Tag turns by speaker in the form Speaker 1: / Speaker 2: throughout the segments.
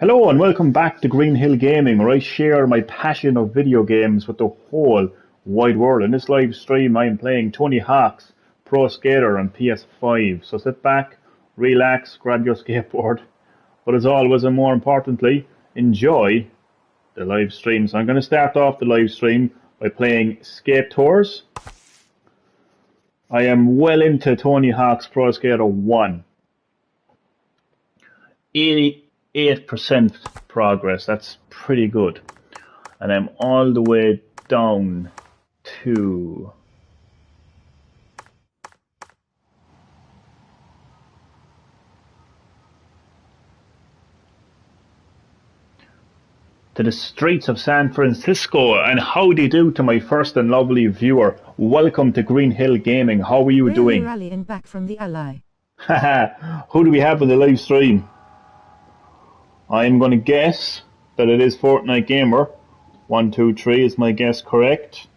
Speaker 1: Hello and welcome back to Green Hill Gaming, where I share my passion of video games with the whole wide world. In this live stream, I am playing Tony Hawk's Pro Skater on PS5. So sit back, relax, grab your skateboard, but as always, and more importantly, enjoy the live stream. So I'm going to start off the live stream by playing Skate Tours. I am well into Tony Hawk's Pro Skater 1. 88% progress, that's pretty good. And I'm all the way down to the streets of San Francisco. And howdy do to my first and lovely viewer. Welcome to Green Hill Gaming. How are you doing?
Speaker 2: Rallying back from the ally.
Speaker 1: Who do we have in the live stream? I'm going to guess that it is Fortnite Gamer. 123 is my guess correct?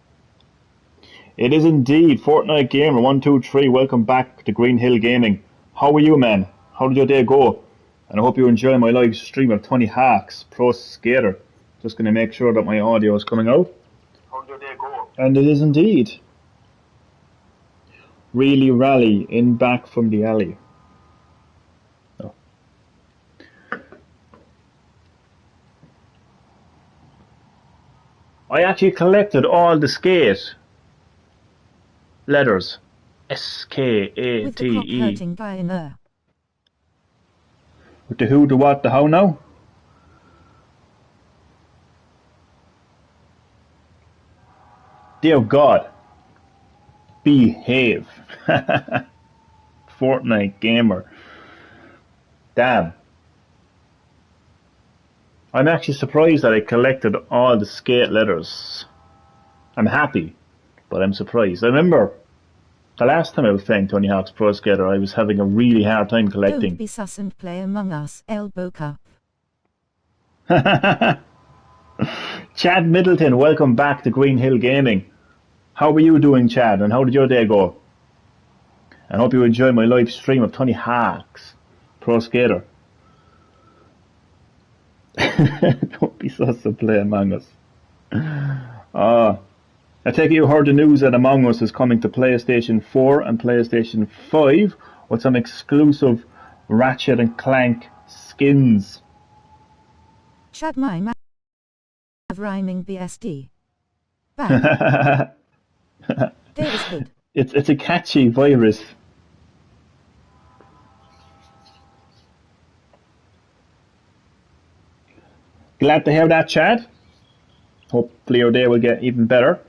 Speaker 1: It is indeed Fortnite Gamer 123. Welcome back to Green Hill Gaming. How are you, man? How did your day go? And I hope you enjoy my live stream of Tony Hawk's Pro Skater. Just going to make sure that my audio is coming out. How did your day go? And it is indeed. Really rally in back from the alley. Oh. I actually collected all the skate letters. S-K-A-T-E.
Speaker 2: With the cock hurting guy in there.
Speaker 1: With the who, the what, the how now? Dear God, behave. Fortnite Gamer. Damn. I'm actually surprised that I collected all the skate letters. I'm happy, but I'm surprised. I remember the last time I was playing Tony Hawk's Pro Skater, I was having a really hard time collecting.
Speaker 2: Don't be sus and play Among Us, elbow cup.
Speaker 1: Chad Middleton, welcome back to Green Hill Gaming. How are you doing, Chad, and how did your day go? I hope you enjoy my live stream of Tony Hawk's Pro Skater. Don't be sus and play Among Us. I take it you heard the news that Among Us is coming to PlayStation 4 and PlayStation 5 with some exclusive Ratchet and Clank skins.
Speaker 2: Chad my man of rhyming BSD. Back. Davis Hood.
Speaker 1: It's a catchy virus. Glad to hear that, Chad. Hopefully your day will get even better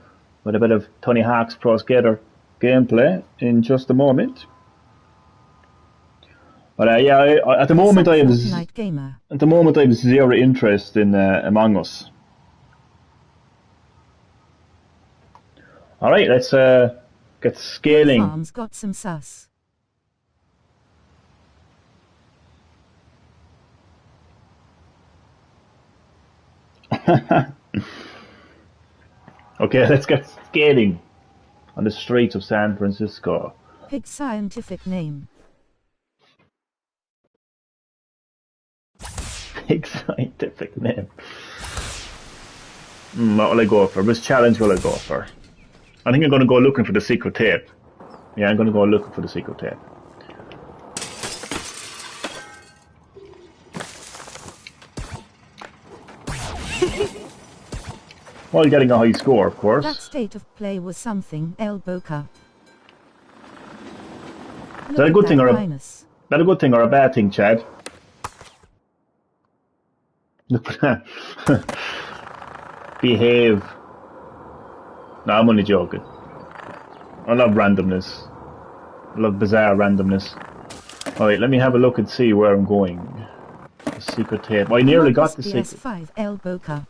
Speaker 1: with a bit of Tony Hawk's Pro Skater gameplay in just a moment. But yeah, at the moment I have zero interest in Among Us. All right, let's get scaling.
Speaker 2: Farms got some sus.
Speaker 1: Okay, let's get skating on the streets of San Francisco.
Speaker 2: Pig scientific name.
Speaker 1: Pig scientific name. What will I go for? Which challenge will I go for? I think I'm going to go looking for the secret tape. Yeah, I'm going to go looking for the secret tape. While getting a high score, of course.
Speaker 2: That state of play was something, elbow cup.
Speaker 1: Is that a good thing or a bad thing, Chad? Look at that. Behave. No, I'm only joking. I love randomness. I love bizarre randomness. Alright, let me have a look and see where I'm going. The secret tape. I nearly got the secret.
Speaker 2: PS5 elbow cup.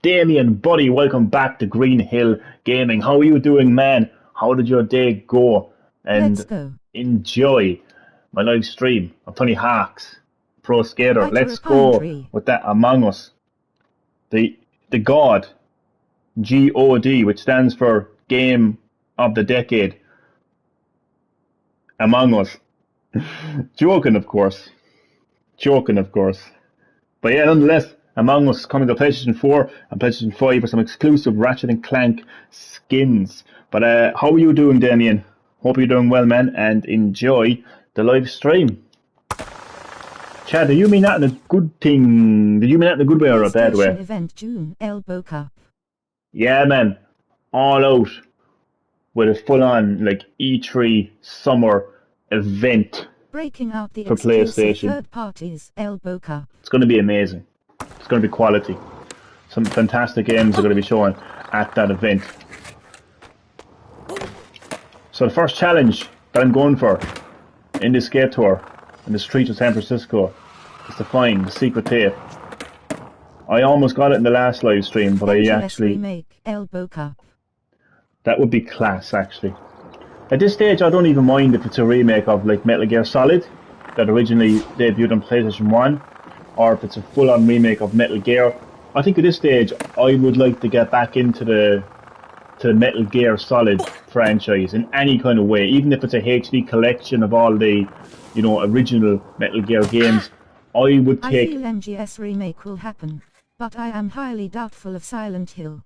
Speaker 1: Damien, buddy, welcome back to Green Hill Gaming. How are you doing, man? How did your day go? And
Speaker 2: Let's go.
Speaker 1: Enjoy my live stream of Tony Hawk's Pro Skater. Let's go with that Among Us. The God, G-O-D, which stands for Game of the Decade. Among Us. Joking, of course. Joking, of course. But yeah, nonetheless, Among Us coming to PlayStation 4 and PlayStation 5 for some exclusive Ratchet and Clank skins. But how are you doing, Damien? Hope you're doing well, man, and enjoy the live stream. Chad, do you mean that in a good thing? Did you mean that in a good way or a bad way?
Speaker 2: PlayStation event June, Elbow Cup.
Speaker 1: Yeah, man. All out with a full-on like E3 summer event
Speaker 2: Breaking out the
Speaker 1: for
Speaker 2: exclusive
Speaker 1: PlayStation.
Speaker 2: third parties, Elbow Cup.
Speaker 1: It's going to be amazing. It's going to be quality. Some fantastic games are going to be shown at that event. So the first challenge that I'm going for in this skate tour in the streets of San Francisco is to find the secret tape. I almost got it in the last live stream, but I actually...
Speaker 2: remake, Elbow Cup.
Speaker 1: That would be class, actually. At this stage, I don't even mind if it's a remake of like Metal Gear Solid that originally debuted on PlayStation 1, or if it's a full-on remake of Metal Gear. I think at this stage, I would like to get back into the Metal Gear Solid franchise in any kind of way, even if it's a HD collection of all the, original Metal Gear games. I would take...
Speaker 2: I feel MGS remake will happen, but I am highly doubtful of Silent Hill.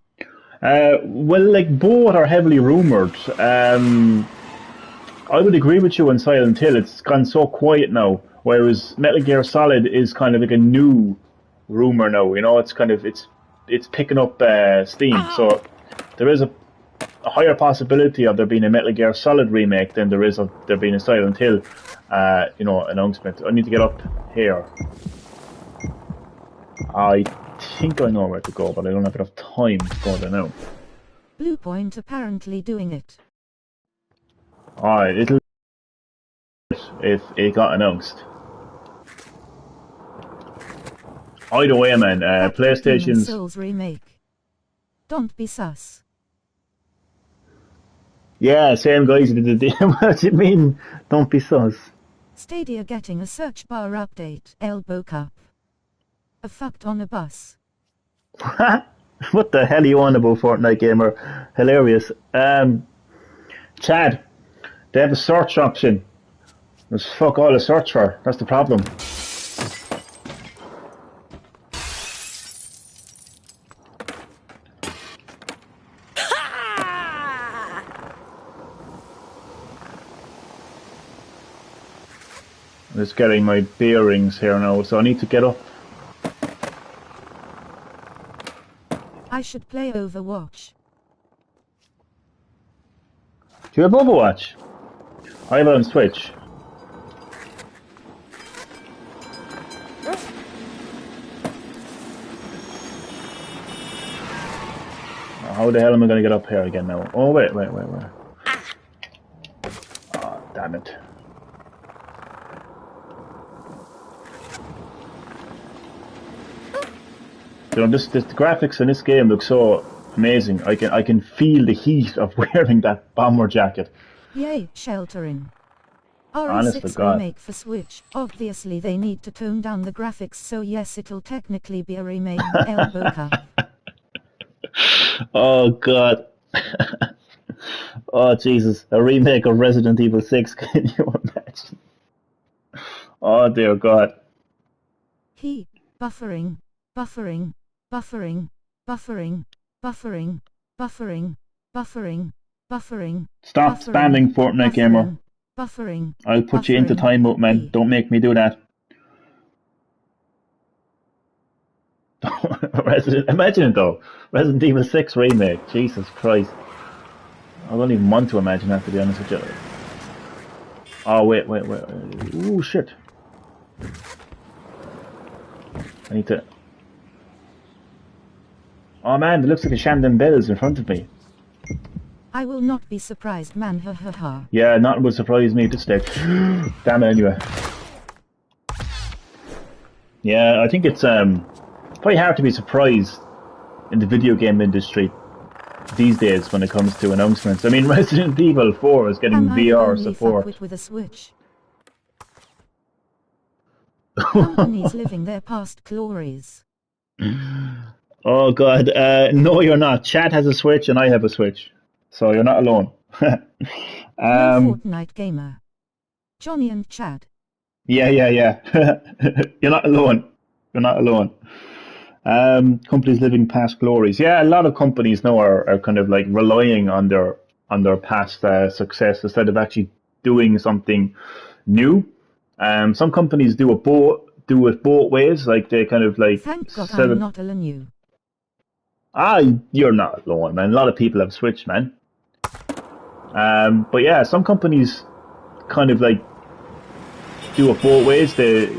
Speaker 1: Well, like, both are heavily rumoured. I would agree with you on Silent Hill. It's gone so quiet now, whereas Metal Gear Solid is kind of like a new rumour now. It's picking up steam. So there is a higher possibility of there being a Metal Gear Solid remake than there is of there being a Silent Hill, announcement. I need to get up here. I think I know where to go, but I don't have enough time to go there now.
Speaker 2: Bluepoint apparently doing it.
Speaker 1: Alright, it'll if it got announced. Either way, man, PlayStation's...
Speaker 2: Souls remake. Don't be sus.
Speaker 1: Yeah, same guys who did the... What do you mean, don't be sus?
Speaker 2: Stadia getting a search bar update, Elbow Cup. A fucked on a bus.
Speaker 1: What the hell are you on about, Fortnite Gamer? Hilarious. Chad, they have a search option. There's fuck all to search for. That's the problem. I'm just getting my bearings here now, so I need to get up.
Speaker 2: I should play Overwatch.
Speaker 1: Do you have Overwatch? I have it on Switch. How the hell am I going to get up here again now? Oh, wait. Oh, damn it. The graphics in this game look so amazing. I can feel the heat of wearing that bomber jacket.
Speaker 2: Yay, sheltering.
Speaker 1: Honest to
Speaker 2: RE6
Speaker 1: God.
Speaker 2: remake for Switch. Obviously they need to tone down the graphics, so yes, it'll technically be a remake. Elbow Cup.
Speaker 1: Oh God. Oh Jesus. A remake of Resident Evil 6, can you imagine? Oh dear God.
Speaker 2: Buffering.
Speaker 1: Stop spamming Fortnite Gamer.
Speaker 2: Buffering.
Speaker 1: I'll put you into timeout, man. Don't make me do that. Imagine it though. Resident Evil 6 remake. Jesus Christ. I don't even want to imagine that, to be honest with you. Oh wait. Ooh shit. I need to... Oh man, it looks like a Shandon Bells in front of me.
Speaker 2: I will not be surprised, man. Ha ha ha.
Speaker 1: Yeah, nothing would surprise me at this stage. Damn it, anyway. Yeah, I think it's pretty hard to be surprised in the video game industry these days when it comes to announcements. I mean, Resident Evil 4 is getting VR support.
Speaker 2: With a Switch. Companies living their past glories.
Speaker 1: Oh God, no you're not. Chad has a Switch and I have a Switch. So you're not alone.
Speaker 2: No Fortnite Gamer. Johnny and Chad.
Speaker 1: Yeah, yeah, yeah. You're not alone. You're not alone. Companies living past glories. Yeah, a lot of companies now are kind of like relying on their past success instead of actually doing something new. Some companies do it both ways. Like they kind of like
Speaker 2: Thank God
Speaker 1: set
Speaker 2: I'm
Speaker 1: it.
Speaker 2: not alone you.
Speaker 1: Ah, you're not alone, man. A lot of people have switched, man. But yeah, some companies kind of like do it both ways. They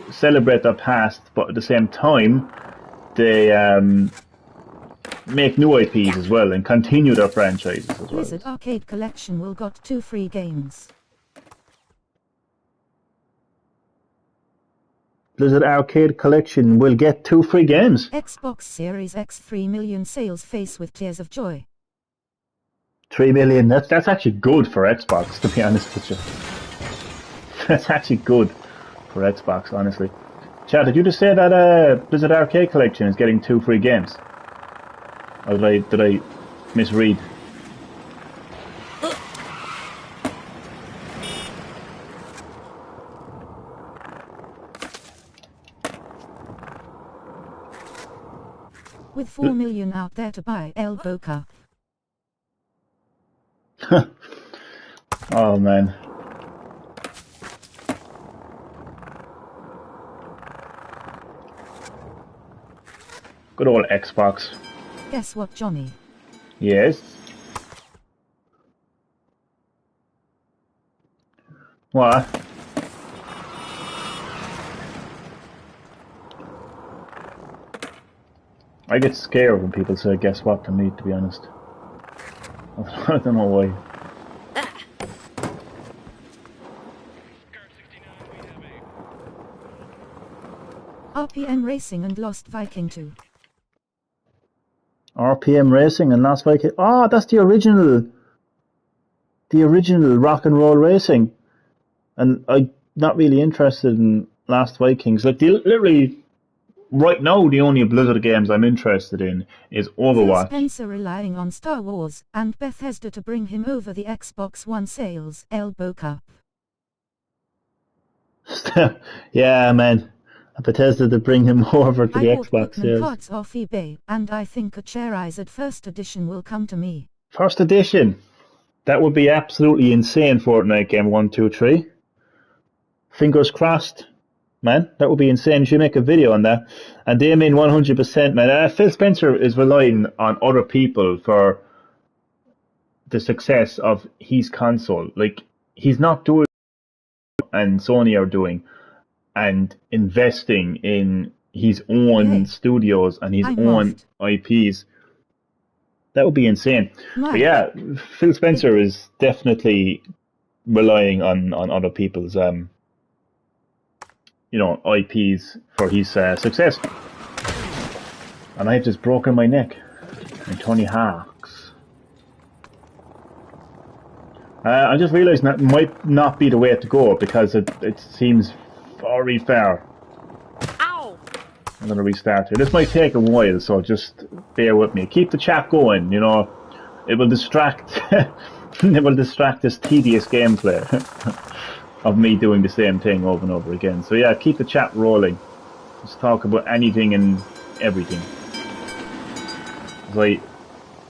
Speaker 1: celebrate their past, but at the same time, they make new IPs as well and continue their franchises as well.
Speaker 2: Blizzard Arcade Collection will got 2 free games.
Speaker 1: Blizzard Arcade Collection will get 2 free games.
Speaker 2: Xbox Series X 3 million sales face with tears of joy.
Speaker 1: 3 million. That's actually good for Xbox, to be honest with you. That's actually good for Xbox, honestly. Chad, did you just say that Blizzard Arcade Collection is getting 2 free games? Or did I misread?
Speaker 2: With 4 million out there to buy Elbow Cup.
Speaker 1: Oh man. Good old Xbox.
Speaker 2: Guess what, Johnny?
Speaker 1: Yes. What? I get scared when people say guess what to me, to be honest. I don't know why.
Speaker 2: RPM Racing and Lost Viking 2.
Speaker 1: RPM Racing and Last Viking. Oh, that's the original Rock and Roll Racing. And I'm not really interested in Last Vikings. Like, literally, right now, the only Blizzard games I'm interested in is
Speaker 2: Phil
Speaker 1: Overwatch.
Speaker 2: Spencer relying on Star Wars and Bethesda to bring him over the Xbox One sales Elbow Cup.
Speaker 1: Yeah, man. Bethesda to bring him over to
Speaker 2: I
Speaker 1: the
Speaker 2: bought
Speaker 1: Xbox.
Speaker 2: Bookman
Speaker 1: Yes.
Speaker 2: cards off eBay and I think a Charizard first edition will come to me.
Speaker 1: First edition. That would be absolutely insane. Fortnite game 1, 2, 3. Fingers crossed, man. That would be insane. You should make a video on that. And they mean 100%, man. Phil Spencer is relying on other people for the success of his console. Like, he's not doing what and Sony are doing and investing in his own
Speaker 2: Yay.
Speaker 1: studios and his
Speaker 2: I'm
Speaker 1: own
Speaker 2: oft.
Speaker 1: IPs. That would be insane. But
Speaker 2: Mike.
Speaker 1: yeah, Phil Spencer is definitely relying on other people's IPs for his success. And I've just broken my neck in Tony Hawk's. I just realised that might not be the way to go because it seems very far.
Speaker 3: Ow!
Speaker 1: I'm going to restart here. This might take a while, so just bear with me. Keep the chat going, It will distract this tedious gameplay of me doing the same thing over and over again. So yeah, keep the chat rolling. Let's talk about anything and everything. As I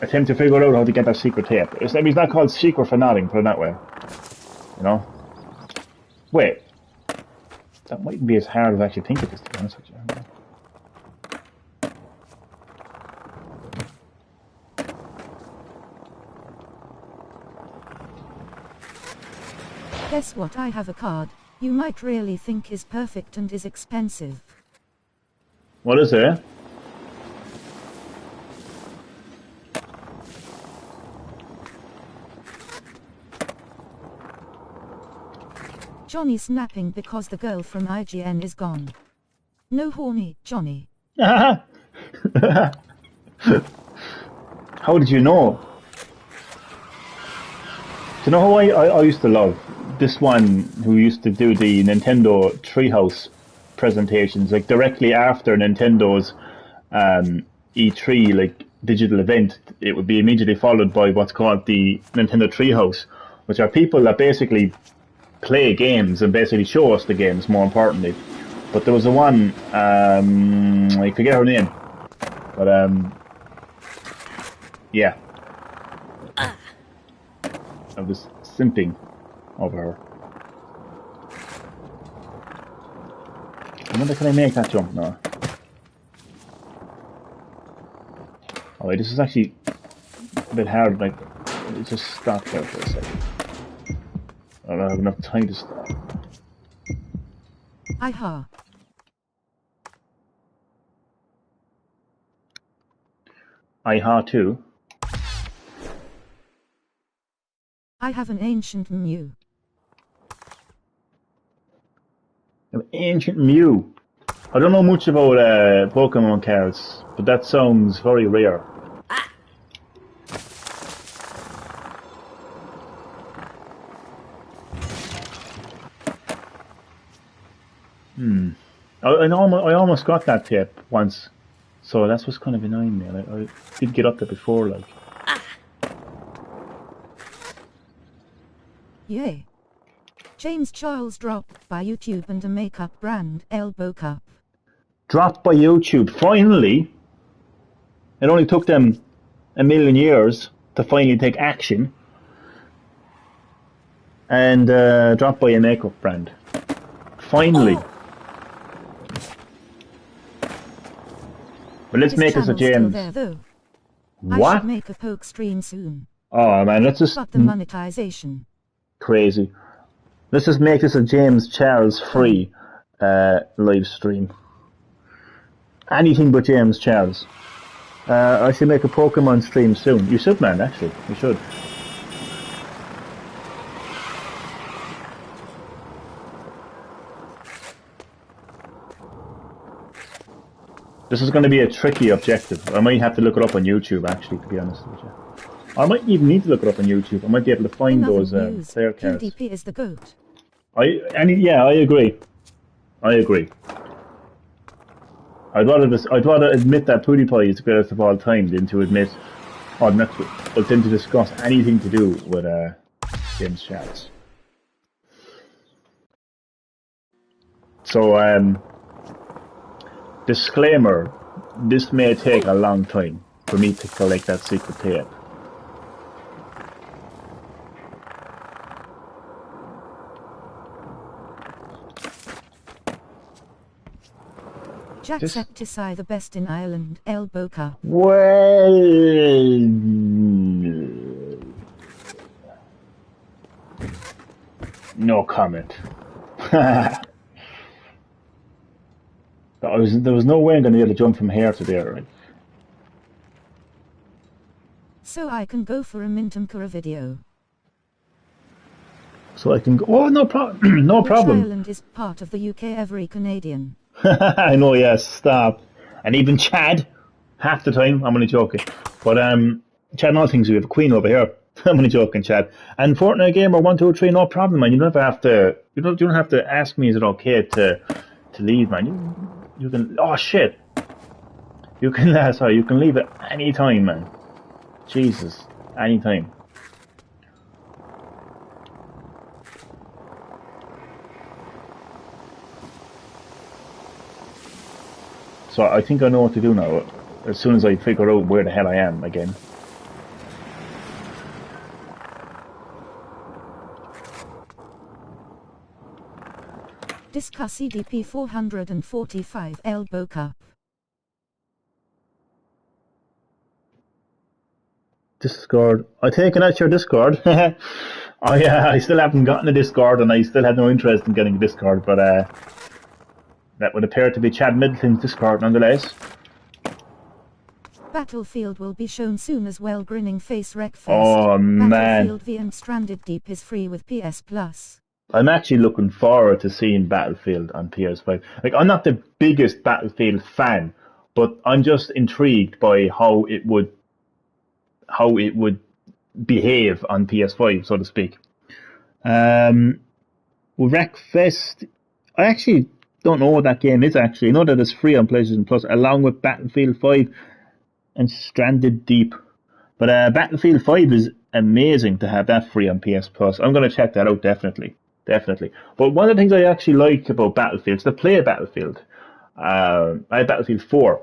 Speaker 1: attempt to figure out how to get that secret tape. It's not called secret for nothing, put it that way. Wait. That mightn't be as hard as I actually think it is, to be honest with you.
Speaker 2: Guess what, I have a card you might really think is perfect and is expensive.
Speaker 1: What is it?
Speaker 2: Johnny snapping because the girl from IGN is gone. No horny, Johnny.
Speaker 1: How did you know? Do you know who I used to love? This one who used to do the Nintendo Treehouse presentations, like directly after Nintendo's E3 like digital event, it would be immediately followed by what's called the Nintendo Treehouse, which are people that basically play games and basically show us the games, more importantly. But there was the one, I forget her name, but yeah, I was simping over her. I wonder, can I make that jump now? Oh wait, this is actually a bit hard, like, it just stop there for a second. I don't have enough time to stop.
Speaker 2: Aha.
Speaker 1: Aha too.
Speaker 2: I have an ancient Mew.
Speaker 1: An ancient Mew. I don't know much about Pokemon cards, but that sounds very rare. I almost got that tape once, so that's what's kind of annoying me. I did get up there before, like.
Speaker 2: Yay. James Charles dropped by YouTube and a makeup brand, Elbow Cup.
Speaker 1: Dropped by YouTube, finally! It only took them a million years to finally take action. And dropped by a makeup brand. Finally!
Speaker 2: Oh.
Speaker 1: But let's make us a James.
Speaker 2: There, though.
Speaker 1: What?
Speaker 2: I should make a poke stream soon.
Speaker 1: Oh man, let's just...
Speaker 2: Got the monetization.
Speaker 1: Crazy. Let's just make this a James Charles free live stream. Anything but James Charles. I should make a Pokemon stream soon. You should, man, actually. You should. This is going to be a tricky objective. I might have to look it up on YouTube, actually, to be honest with you. I might even need to look it up on YouTube. I might be able to find those player cards.
Speaker 2: PvP is the GOAT.
Speaker 1: I agree. I agree. I'd rather admit that PewDiePie is the greatest of all time than to admit, than to discuss anything to do with James Charles. So, disclaimer: this may take a long time for me to collect that secret tape.
Speaker 2: Jacksepticeye the best in Ireland, Elbow Cup.
Speaker 1: Well, no comment. There was no way I'm going to be able to jump from here to there, right?
Speaker 2: So I can go for a Mintamkura video.
Speaker 1: So I can go. Oh, no problem. No problem.
Speaker 2: Ireland is part of the UK. Every Canadian.
Speaker 1: I know, yes, stop. And even Chad, half the time, I'm only joking. But Chad and all things, we have a queen over here. I'm only joking, Chad. And Fortnite Gamer 123, no problem, man. You don't have to. You don't have to ask me. Is it okay to leave, man? You can. Oh shit. You can. Sorry, you can leave at any time, man. Jesus, any time. So I think I know what to do now, as soon as I figure out where the hell I am again.
Speaker 2: Discuss EDP 445 Elbow Cup.
Speaker 1: Discord. I take it that's your Discord. I still haven't gotten a Discord, and I still have no interest in getting a Discord, but that would appear to be Chad Middleton's Discord nonetheless.
Speaker 2: Battlefield will be shown soon as well. Grinning face Wreckfest.
Speaker 1: Oh man.
Speaker 2: Battlefield V and Stranded Deep is free with PS Plus.
Speaker 1: I'm actually looking forward to seeing Battlefield on PS5. Like, I'm not the biggest Battlefield fan, but I'm just intrigued by how it would behave on PS5, so to speak. Wreckfest, I actually don't know what that game is actually. I know that it's free on PlayStation Plus, along with Battlefield 5 and Stranded Deep. But Battlefield 5 is amazing to have that free on PS Plus. I'm going to check that out, definitely. definitely. But one of the things I actually like about Battlefield is to play Battlefield. I had Battlefield 4.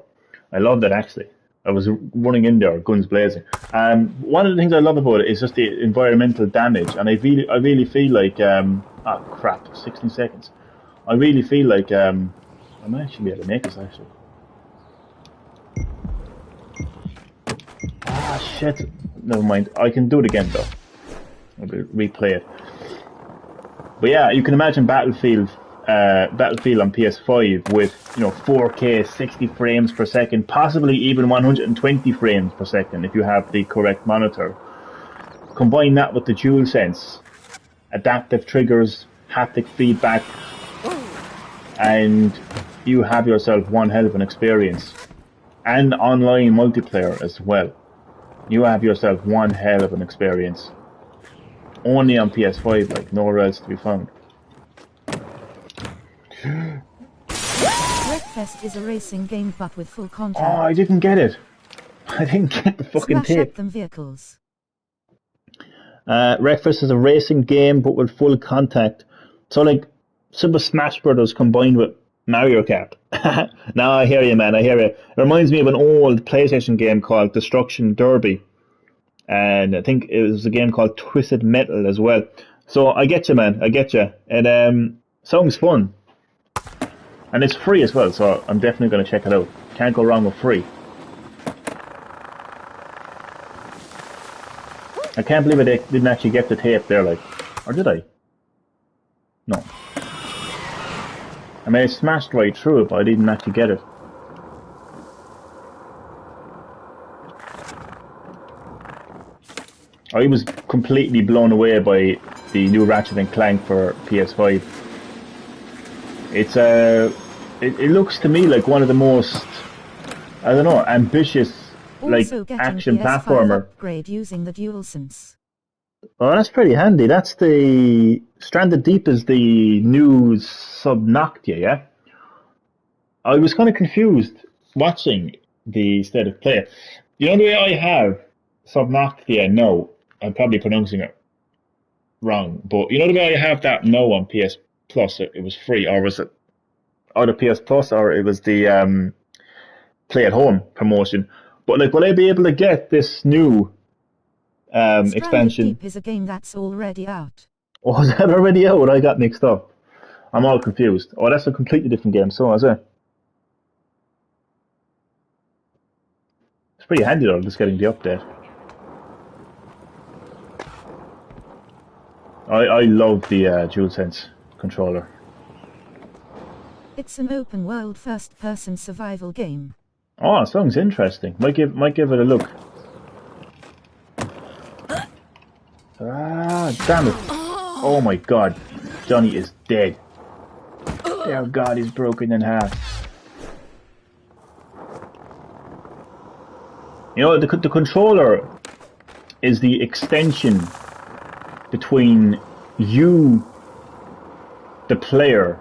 Speaker 1: I loved it actually. I was running in there, guns blazing. One of the things I love about it is just the environmental damage, and I really feel like, oh crap, 16 seconds. I really feel like I might actually be able to make this actually. Ah shit, never mind. I can do it again though. I'll replay it. But yeah, you can imagine Battlefield on PS5 with 4K 60 frames per second, possibly even 120 frames per second if you have the correct monitor. Combine that with the DualSense, adaptive triggers, haptic feedback, and you have yourself one hell of an experience. And online multiplayer as well. You have yourself one hell of an experience. Only on PS5, like nowhere else to be found.
Speaker 2: Wreckfest is a racing game but with full contact.
Speaker 1: Oh, I didn't get it. I didn't get the fucking
Speaker 2: Smash
Speaker 1: tape.
Speaker 2: at them vehicles.
Speaker 1: Wreckfest is a racing game but with full contact. So like Super Smash Brothers combined with Mario Kart. Now I hear you, man. I hear you. It reminds me of an old PlayStation game called Destruction Derby. And I think it was a game called Twisted Metal as well. So I get you, man. I get you. It sounds fun. And it's free as well, so I'm definitely going to check it out. Can't go wrong with free. I can't believe I didn't actually get the tape there, like. Or did I? No. I mean, I smashed right through it, but I didn't actually get it. I was completely blown away by the new Ratchet & Clank for PS5. It's it looks to me like one of the most, I don't know, ambitious
Speaker 2: Also
Speaker 1: action
Speaker 2: PS5
Speaker 1: platformer.
Speaker 2: upgrade using the DualSense.
Speaker 1: Oh, that's pretty handy. That's the Stranded Deep is the new Subnautica, yeah? I was kind of confused watching the state of play. The only way I have Subnautica now, I'm probably pronouncing it wrong, but the way I have that now on PS Plus, it was free, or was it either PS Plus or it was the Play at Home promotion. But like, will I be able to get this new
Speaker 2: Stranded
Speaker 1: expansion?
Speaker 2: Deep is a game that's already out.
Speaker 1: Oh, is that already out? I got mixed up. I'm all confused. Oh, that's a completely different game, so is it? It's pretty handy though, just getting the update. I love the DualSense controller.
Speaker 2: It's an open world first person survival game.
Speaker 1: Oh, sounds interesting. Might give it a look. Ah, damn it. Oh my god. Johnny is dead. Oh god, he's broken in half. The controller is the extension between you, the player,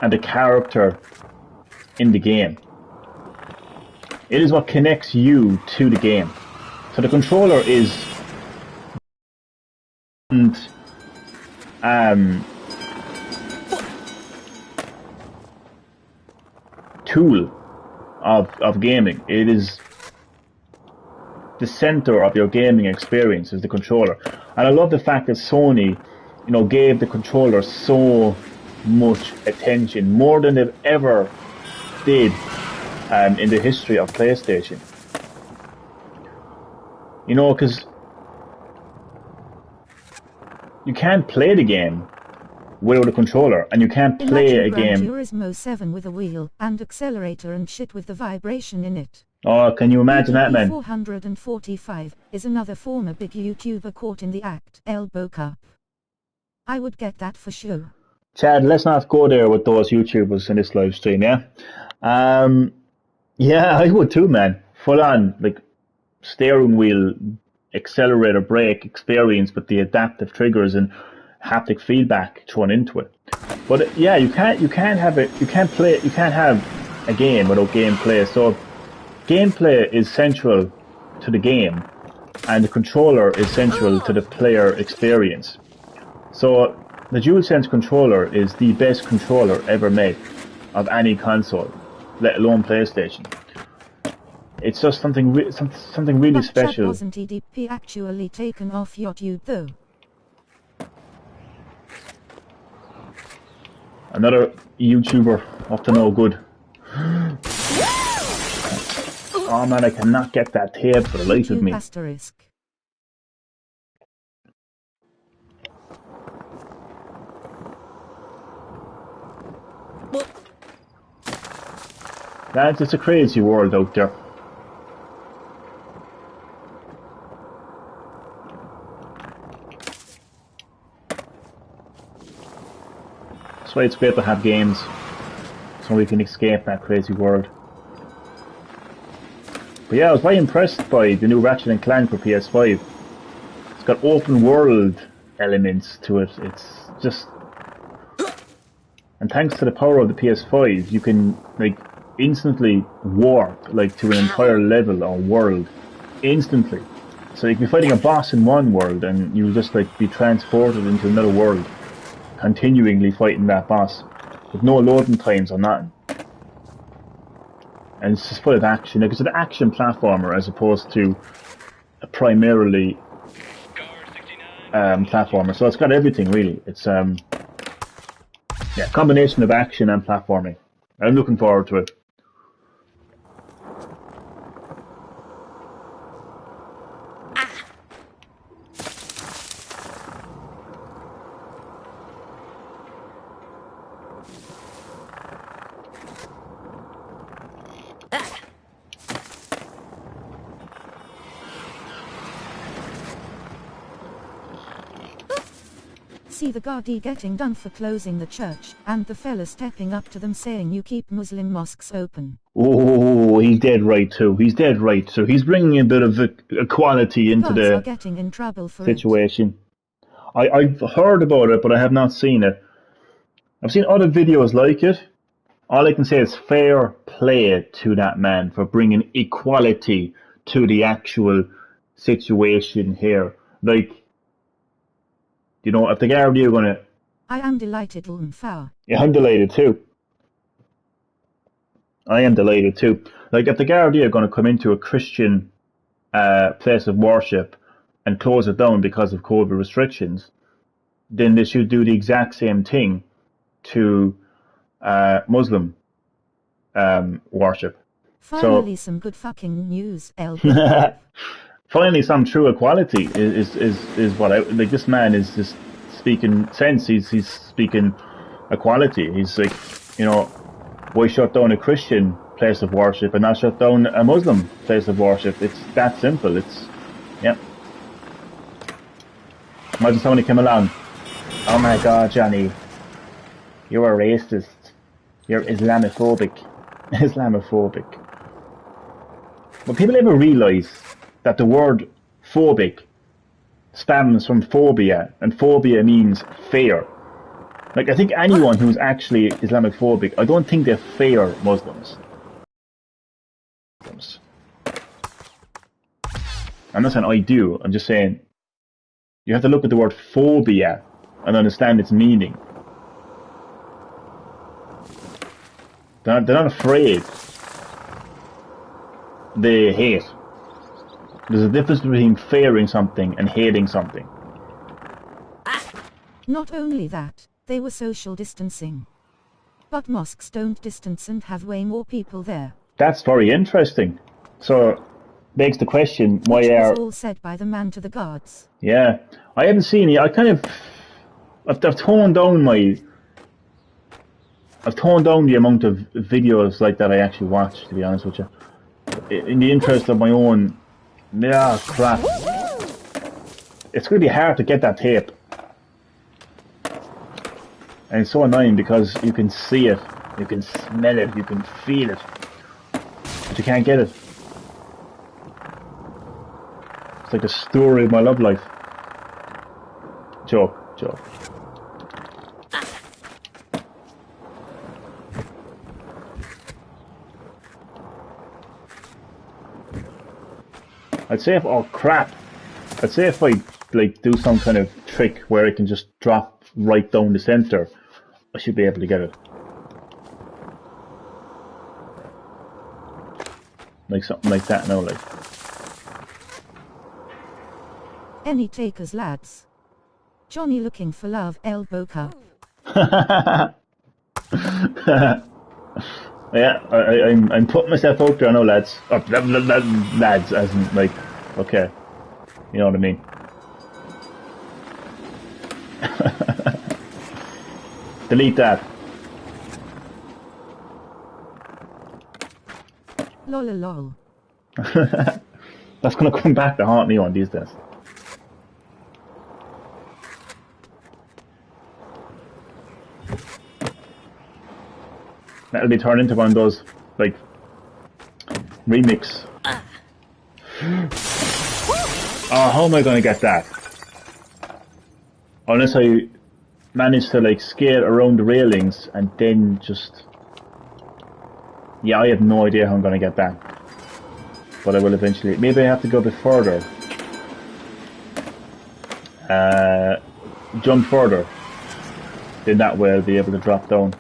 Speaker 1: and the character in the game. It is what connects you to the game. So the controller is tool of gaming. It is the center of your gaming experience is the controller. And I love the fact that Sony, gave the controller so much attention, more than they've ever did in the history of PlayStation. Because you can't play the game without a controller, and you can't play a game.
Speaker 2: Gran Turismo 7 with a wheel and accelerator and shit with the vibration in it.
Speaker 1: Oh, can you imagine that, man?
Speaker 2: 445 is another former big YouTuber caught in the act, Elbow Cup. I would get that for sure.
Speaker 1: Chad, let's not go there with those YouTubers in this live stream, yeah? Yeah, I would too, man. Full on, steering wheel, accelerator, brake experience with the adaptive triggers and haptic feedback thrown into it. But yeah, you can't have a game without gameplay. So gameplay is central to the game, and the controller is central to the player experience. So the DualSense controller is the best controller ever made of any console, let alone PlayStation. It's just something really
Speaker 2: But
Speaker 1: special.
Speaker 2: wasn't EDP actually taken off YouTube though?
Speaker 1: Another YouTuber up to no good. Oh man, I cannot get that tape for the life of me.
Speaker 2: Asterisk.
Speaker 1: Lads, it's a crazy world out there. That's why it's great to have games, so we can escape that crazy world. But yeah, I was very impressed by the new Ratchet & Clank for PS5. It's got open world elements to it. It's just... And thanks to the power of the PS5, you can like instantly warp like to an entire level or world. Instantly. So you can be fighting a boss in one world and you'll just like be transported into another world, continually fighting that boss with no loading times or nothing. And it's just full of action. Like, it's an action platformer as opposed to a primarily platformer. So it's got everything really. It's yeah, combination of action and platforming. I'm looking forward to it.
Speaker 2: See the Gardaí getting done for closing the church, and the fella stepping up to them saying you keep Muslim mosques open.
Speaker 1: Oh, he's dead right too. He's dead right too. He's bringing a bit of equality into
Speaker 2: Gods are
Speaker 1: the
Speaker 2: getting in trouble for
Speaker 1: situation. I've heard about it, but I have not seen it. I've seen other videos like it. All I can say is fair play to that man for bringing equality to the actual situation here. Like, you know, if the Gardaí are gonna...
Speaker 2: I am delighted, Ulmfar.
Speaker 1: Yeah, I'm delighted too. I am delighted too. Like, if the Gardaí are gonna come into a Christian place of worship and close it down because of COVID restrictions, then they should do the exact same thing to Muslim worship.
Speaker 2: Finally, some good fucking news, El.
Speaker 1: Finally, some true equality is what I like. This man is just speaking sense. He's speaking equality. He's like, you know, why shut down a Christian place of worship and not shut down a Muslim place of worship? It's that simple. It's, yeah. Imagine somebody came along. Oh my God, Johnny, you're a racist. You're Islamophobic. Islamophobic. But people ever realise that the word phobic stems from phobia, and phobia means fear. Like, I think anyone who's actually Islamophobic, I don't think they fear Muslims. I'm not saying I do, I'm just saying you have to look at the word phobia and understand its meaning. They're not afraid. They hate. There's a difference between fearing something and hating something.
Speaker 2: Not only that, they were social distancing. But mosques don't distance and have way more people there.
Speaker 1: That's very interesting. So, begs the question, why
Speaker 2: Which
Speaker 1: are...
Speaker 2: was all said by the man to the guards.
Speaker 1: Yeah, I haven't seen it. I've toned down the amount of videos like that I actually watch, to be honest with you. In the interest of my own... Yeah, crap. It's going to be hard to get that tape. And it's so annoying because you can see it, you can smell it, you can feel it. But you can't get it. It's like a story of my love life. Joke. I'd say if I like do some kind of trick where I can just drop right down the centre, I should be able to get it. Like something like that now, like.
Speaker 2: Any takers, lads? Johnny looking for love, elbow cup.
Speaker 1: Yeah, I'm putting myself out there now, lads. Oh, lads, as in, like, okay. You know what I mean. Delete that.
Speaker 2: Lol.
Speaker 1: That's gonna come back to haunt me one these days. That'll be turned into one of those, like, remix. Oh, how am I gonna get that? Unless I manage to, like, skate around the railings and then just... Yeah, I have no idea how I'm gonna get that. But I will eventually. Maybe I have to go a bit further. Jump further. Then that way I'll be able to drop down.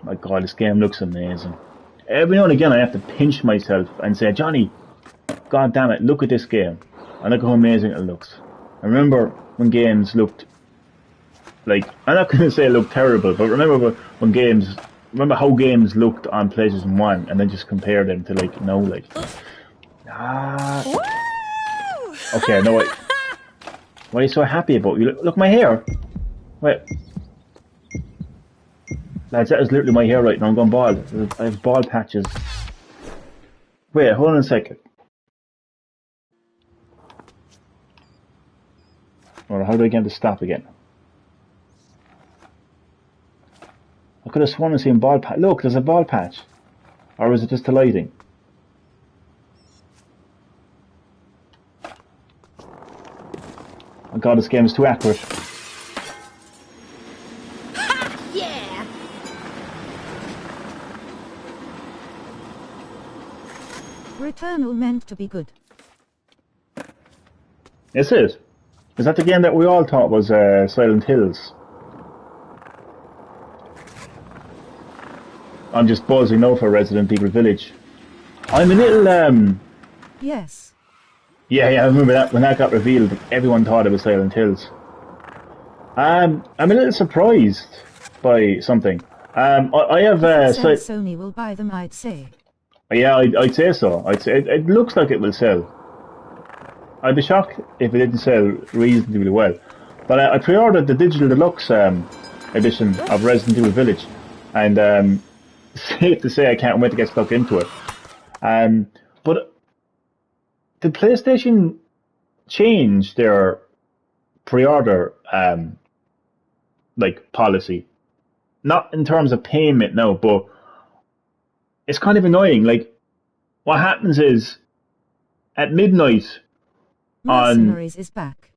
Speaker 1: My god, this game looks amazing. Every now and again I have to pinch myself and say, Johnny, god damn it, look at this game. And look how amazing it looks. I remember when games looked like, I'm not going to say it looked terrible, but remember how games looked on PlayStation 1 and then just compare them to like now, like. Okay, no wait. What are you so happy about? You look my hair. Wait. Lads, that is literally my hair right now. I'm going bald. I have bald patches. Wait, hold on a second. Or how do I get to stop again? I could have sworn I've seen bald patch. Look, there's a bald patch. Or was it just the lighting? Oh god, this game is too accurate.
Speaker 3: Yeah!
Speaker 2: Returnal meant to be good.
Speaker 1: Yes, it is. Is that the game that we all thought was Silent Hills? I'm just buzzing now for Resident Evil Village. I'm a little,
Speaker 2: Yes.
Speaker 1: Yeah, I remember that when that got revealed, everyone thought it was Silent Hills. I'm a little surprised by something. I have,
Speaker 2: Sony will buy them, I'd say.
Speaker 1: Yeah, I'd say so. I'd say it looks like it will sell. I'd be shocked if it didn't sell reasonably well. But I pre-ordered the digital deluxe edition of Resident Evil Village, and safe to say I can't wait to get stuck into it. But did PlayStation change their pre-order like policy? Not in terms of payment now, but it's kind of annoying. Like, what happens is at midnight.
Speaker 2: Mercenaries is back.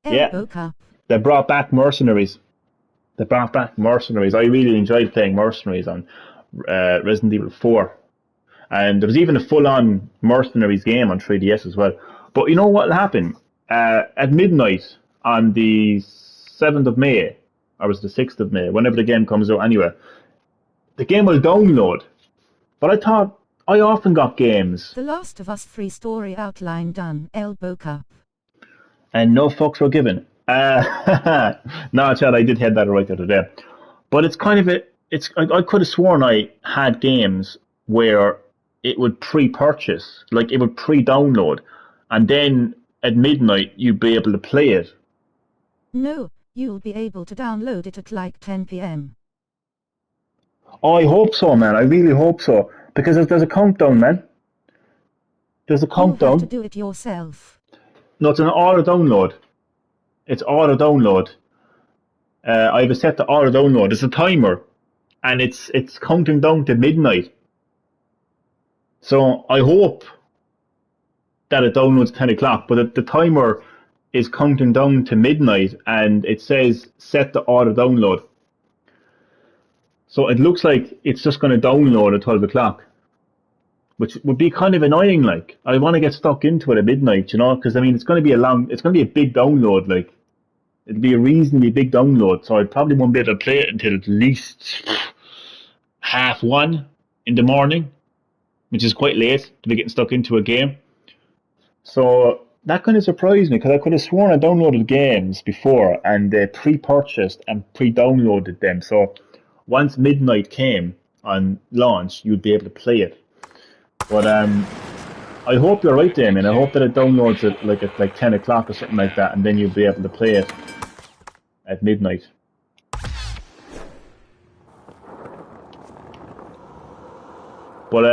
Speaker 1: Yeah, they brought back Mercenaries. I really enjoyed playing Mercenaries on Resident Evil 4. And there was even a full-on Mercenaries game on 3DS as well. But you know what will happen? At midnight on the 7th of May, or was it the 6th of May, whenever the game comes out anyway, the game will download. But I thought, I often got games.
Speaker 2: The Last of Us 3 story outline done, elbow cup.
Speaker 1: And no fucks were given. No, Chad, I did head that right the other day. But it's kind of I could have sworn I had games where it would pre-purchase, like it would pre-download, and then at midnight you'd be able to play it.
Speaker 2: No, you'll be able to download it at like 10 p.m.
Speaker 1: Oh, I hope so, man. I really hope so. Because there's a countdown, man. There's a countdown.
Speaker 2: You'll have to do it yourself.
Speaker 1: No, it's an auto-download. It's auto-download. I have it set to auto-download. It's a timer. And it's counting down to midnight. So I hope that it downloads 10 o'clock. But the timer is counting down to midnight. And it says set to auto-download. So it looks like it's just going to download at 12 o'clock. which would be kind of annoying. Like, I want to get stuck into it at midnight, you know, because I mean, it's going to be a big download. Like, it'll be a reasonably big download, so I probably won't be able to play it until at least 1:30 in the morning, which is quite late to be getting stuck into a game. So that kind of surprised me because I could have sworn I downloaded games before and pre-purchased and pre-downloaded them. So once midnight came on launch, you'd be able to play it. But I hope you're right, Damien. I hope that it downloads it like at like 10 o'clock or something like that, and then you'll be able to play it at midnight. But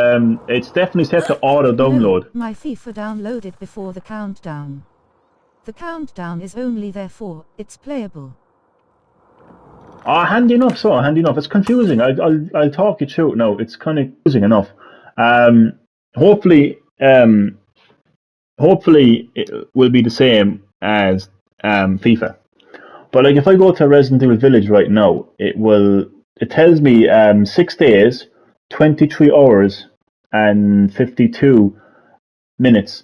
Speaker 1: it's definitely set to auto download.
Speaker 2: No, my FIFA downloaded before the countdown. The countdown is only there for it's playable.
Speaker 1: Ah, handy enough. So handy enough. It's confusing. I'll talk you through it now. It's kind of confusing enough. Hopefully, it will be the same as FIFA. But like if I go to Resident Evil Village right now, it tells me 6 days, 23 hours, and 52 minutes.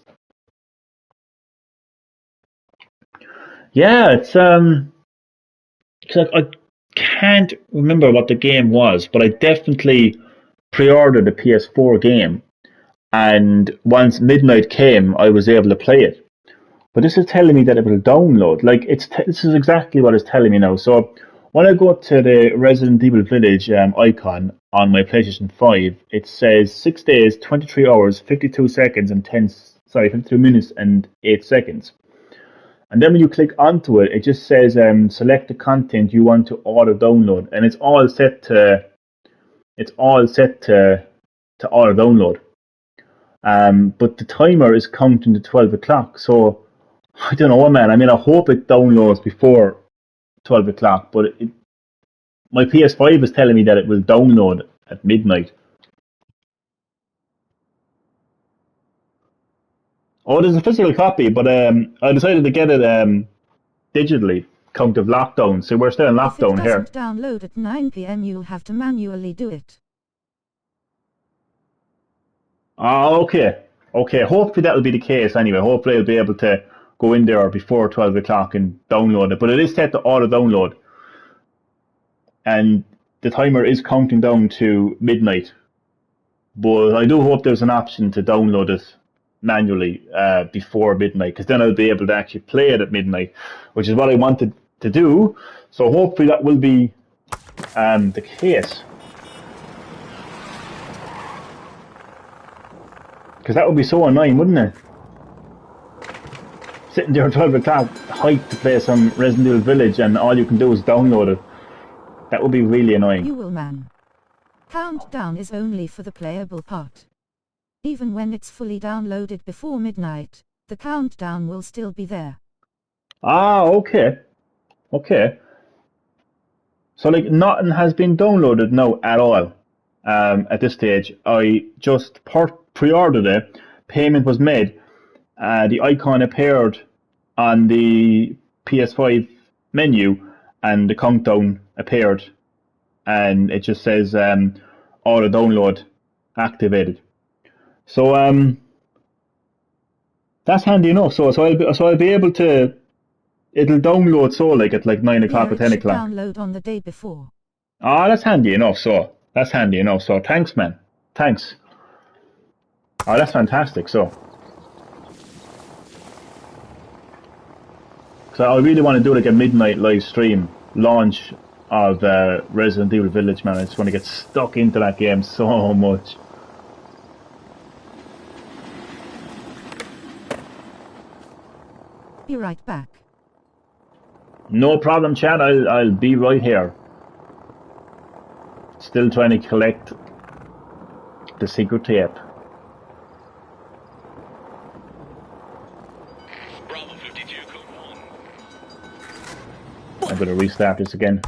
Speaker 1: Yeah, it's 'cause I can't remember what the game was, but I definitely pre-ordered a PS4 game, and once midnight came, I was able to play it. But this is telling me that it will download. Like this is exactly what it's telling me now. So when I go to the Resident Evil Village icon on my PlayStation 5, it says 6 days, 23 hours, 52 seconds, and 52 minutes and 8 seconds. And then when you click onto it, it just says select the content you want to auto download, and it's all set to auto download. But the timer is counting to 12 o'clock, so I don't know, man. I mean, I hope it downloads before 12 o'clock, but my PS5 is telling me that it will download at midnight. Oh, there's a physical copy, but I decided to get it digitally, count of lockdown. So we're still in lockdown here.
Speaker 2: If it doesn't download at 9 p.m., you'll have to manually do it.
Speaker 1: Okay. Okay, hopefully that'll be the case anyway. Hopefully I'll be able to go in there before 12 o'clock and download it. But it is set to auto download. And the timer is counting down to midnight. But I do hope there's an option to download it manually before midnight, because then I'll be able to actually play it at midnight, which is what I wanted to do. So hopefully that will be the case. Because that would be so annoying, wouldn't it? Sitting there at 12 o'clock, hyped to play some Resident Evil Village, and all you can do is download it. That would be really annoying.
Speaker 2: You will, man. Countdown is only for the playable part. Even when it's fully downloaded before midnight, the countdown will still be there.
Speaker 1: Ah, okay. Okay. So, like, nothing has been downloaded now at all at this stage. I just pre-ordered it, payment was made, the icon appeared on the PS5 menu, and the countdown appeared, and it just says auto download activated. So that's handy enough. So I'll be able to. It'll download so like at like 9 o'clock or 10 o'clock.
Speaker 2: Download on the day before.
Speaker 1: Ah, that's handy enough. So that's handy enough. So thanks, man. Thanks. Oh, that's fantastic. So I really want to do like a midnight live stream launch of Resident Evil Village, man. I just want to get stuck into that game so much.
Speaker 2: Be right back.
Speaker 1: No problem, Chad. I'll be right here. Still trying to collect the secret tape.
Speaker 4: Bravo 52, code 1.
Speaker 1: I'm going to restart this again.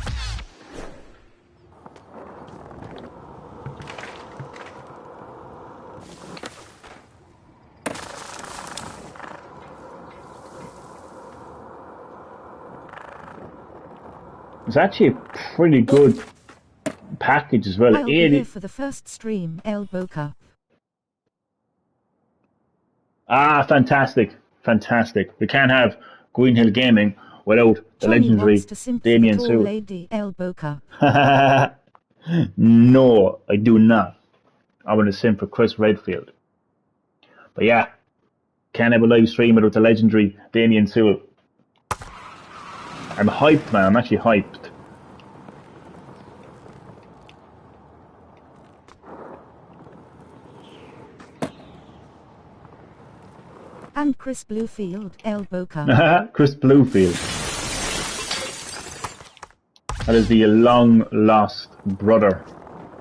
Speaker 1: It's actually a pretty good package as well.
Speaker 2: I'll be here for the first stream, Elbow Cup.
Speaker 1: Ah, fantastic, fantastic. We can't have Green Hill Gaming without the
Speaker 2: Johnny
Speaker 1: legendary
Speaker 2: wants to simp for the
Speaker 1: Damien
Speaker 2: tall
Speaker 1: Sewell.
Speaker 2: lady El Boca.
Speaker 1: No, I do not. I want to simp for Chris Redfield. But yeah, can't have a live stream without the legendary Damien Sewell. I'm hyped, man. I'm actually hyped.
Speaker 2: And Chris Bluefield, El Boca.
Speaker 1: Chris Bluefield. That is the long lost brother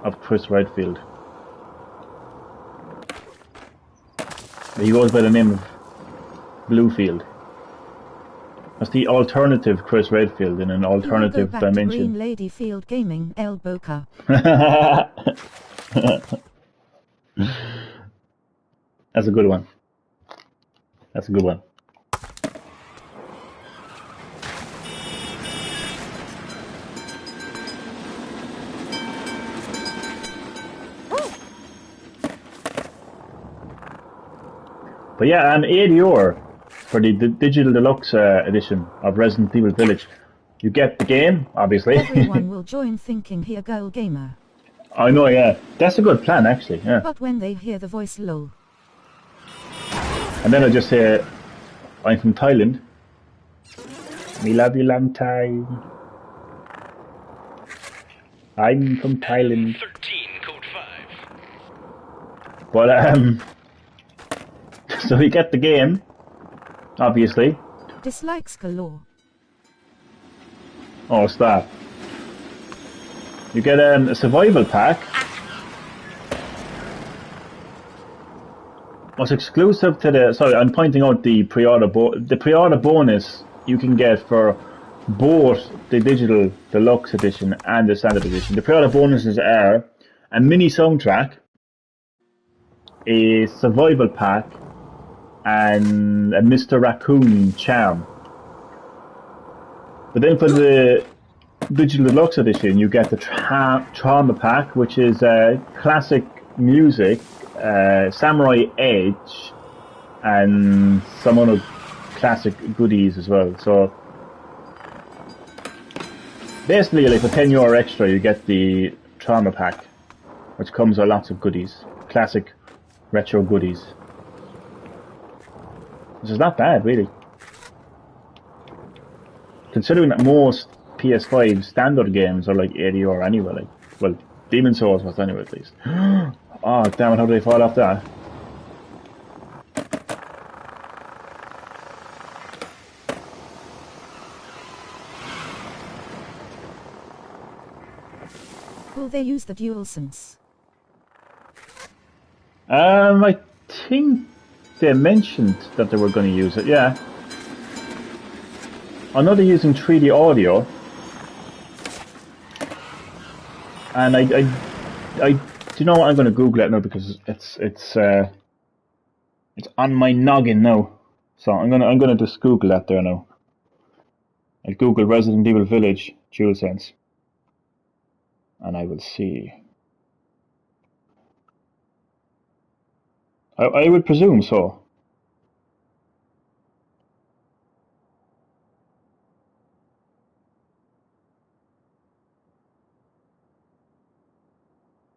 Speaker 1: of Chris Redfield. He goes by the name of Bluefield. That's the alternative Chris Redfield in an alternative
Speaker 2: Go back to Green
Speaker 1: dimension.
Speaker 2: Lady Field Gaming, El Boca.
Speaker 1: That's a good one. That's a good one. But yeah, ADR for the Digital Deluxe edition of Resident Evil Village. You get the game, obviously.
Speaker 2: Everyone will join thinking he a girl gamer.
Speaker 1: I know, yeah. That's a good plan, actually, yeah.
Speaker 2: But when they hear the voice lol.
Speaker 1: And then I just say, I'm from Thailand. We love you long time. I'm from Thailand.
Speaker 4: 13, code 5.
Speaker 1: But, so we get the game, obviously.
Speaker 2: Dislikes galore.
Speaker 1: Oh, stop. You get a survival pack. What's exclusive to the... Sorry, I'm pointing out the pre-order bonus you can get for both the Digital Deluxe edition and the Standard edition. The pre-order bonuses are a mini soundtrack, a survival pack, and a Mr. Raccoon charm. But then for the Digital Deluxe edition, you get the Trauma pack, which is classic music, Samurai Edge, and some other classic goodies as well. So basically, like for €10 extra, you get the Trauma pack, which comes with lots of goodies, classic retro goodies, which is not bad, really. Considering that most PS5 standard games are like €80 anyway, like, well, Demon's Souls was anyway at least. Oh, damn it, how did they fall off that?
Speaker 2: Will they use the DualSense?
Speaker 1: I think they mentioned that they were going to use it, yeah. I know they're using 3D audio, and I do you know what? I'm going to Google it now because it's on my noggin now. So I'm gonna just Google that there now. I'll Google Resident Evil Village DualSense, and I will see. I would presume so.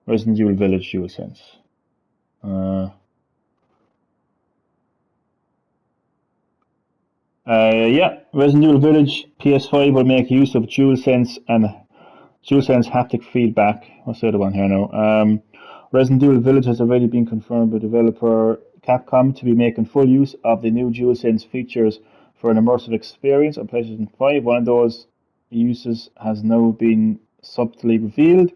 Speaker 1: Resident Evil Village DualSense. Yeah, Resident Evil Village PS5 will make use of DualSense and DualSense haptic feedback. What's the other one here now? Resident Evil Village has already been confirmed by developer Capcom to be making full use of the new DualSense features for an immersive experience on PlayStation 5. One of those uses has now been subtly revealed.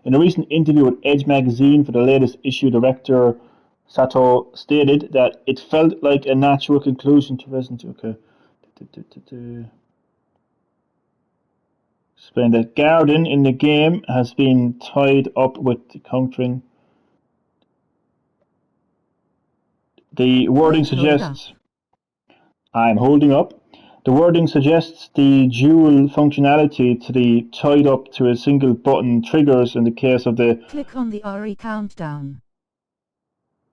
Speaker 1: In a recent interview with Edge magazine for the latest issue, director Sato stated that it felt like a natural conclusion to Resident Evil. Okay. Explain that Garden in the game has been tied up with countering. The wording suggests... I'm holding up. The wording suggests the dual functionality to be tied up to a single button triggers in the case of the...
Speaker 2: Click on the RE countdown.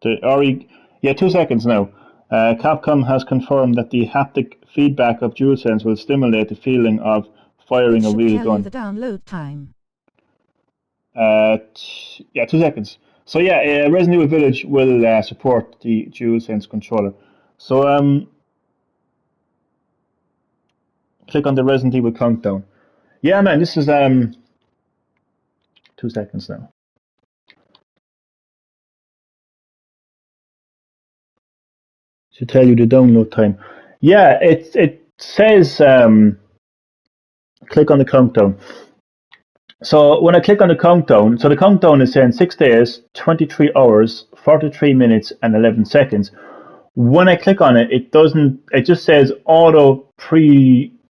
Speaker 1: The RE... Yeah, 2 seconds now. Capcom has confirmed that the haptic feedback of DualSense will stimulate the feeling of firing
Speaker 2: It
Speaker 1: a
Speaker 2: should
Speaker 1: real
Speaker 2: tell
Speaker 1: gun.
Speaker 2: you the download time.
Speaker 1: Yeah, 2 seconds. So yeah, Resident Evil Village will support the DualSense controller. So click on the Resident Evil countdown. Yeah, man, this is 2 seconds now. To tell you the download time. Yeah, it says click on the countdown. So when I click on the countdown, so the countdown is saying 6 days, 23 hours, 43 minutes, and 11 seconds. When I click on it, it doesn't. It just says auto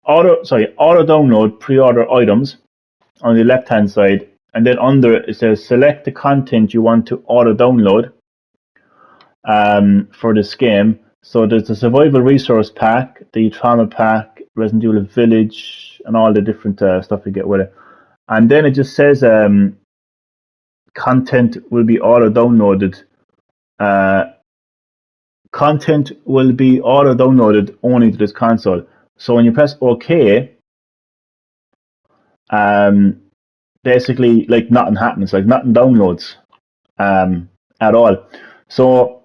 Speaker 1: download pre-order items on the left hand side, and then under it says select the content you want to auto download for this game. So there's the survival resource pack, the trauma pack, Resident Evil Village, and all the different stuff you get with it. And then it just says content will be auto downloaded. Content will be auto downloaded only to this console. So when you press OK, basically like nothing happens, like nothing downloads at all. So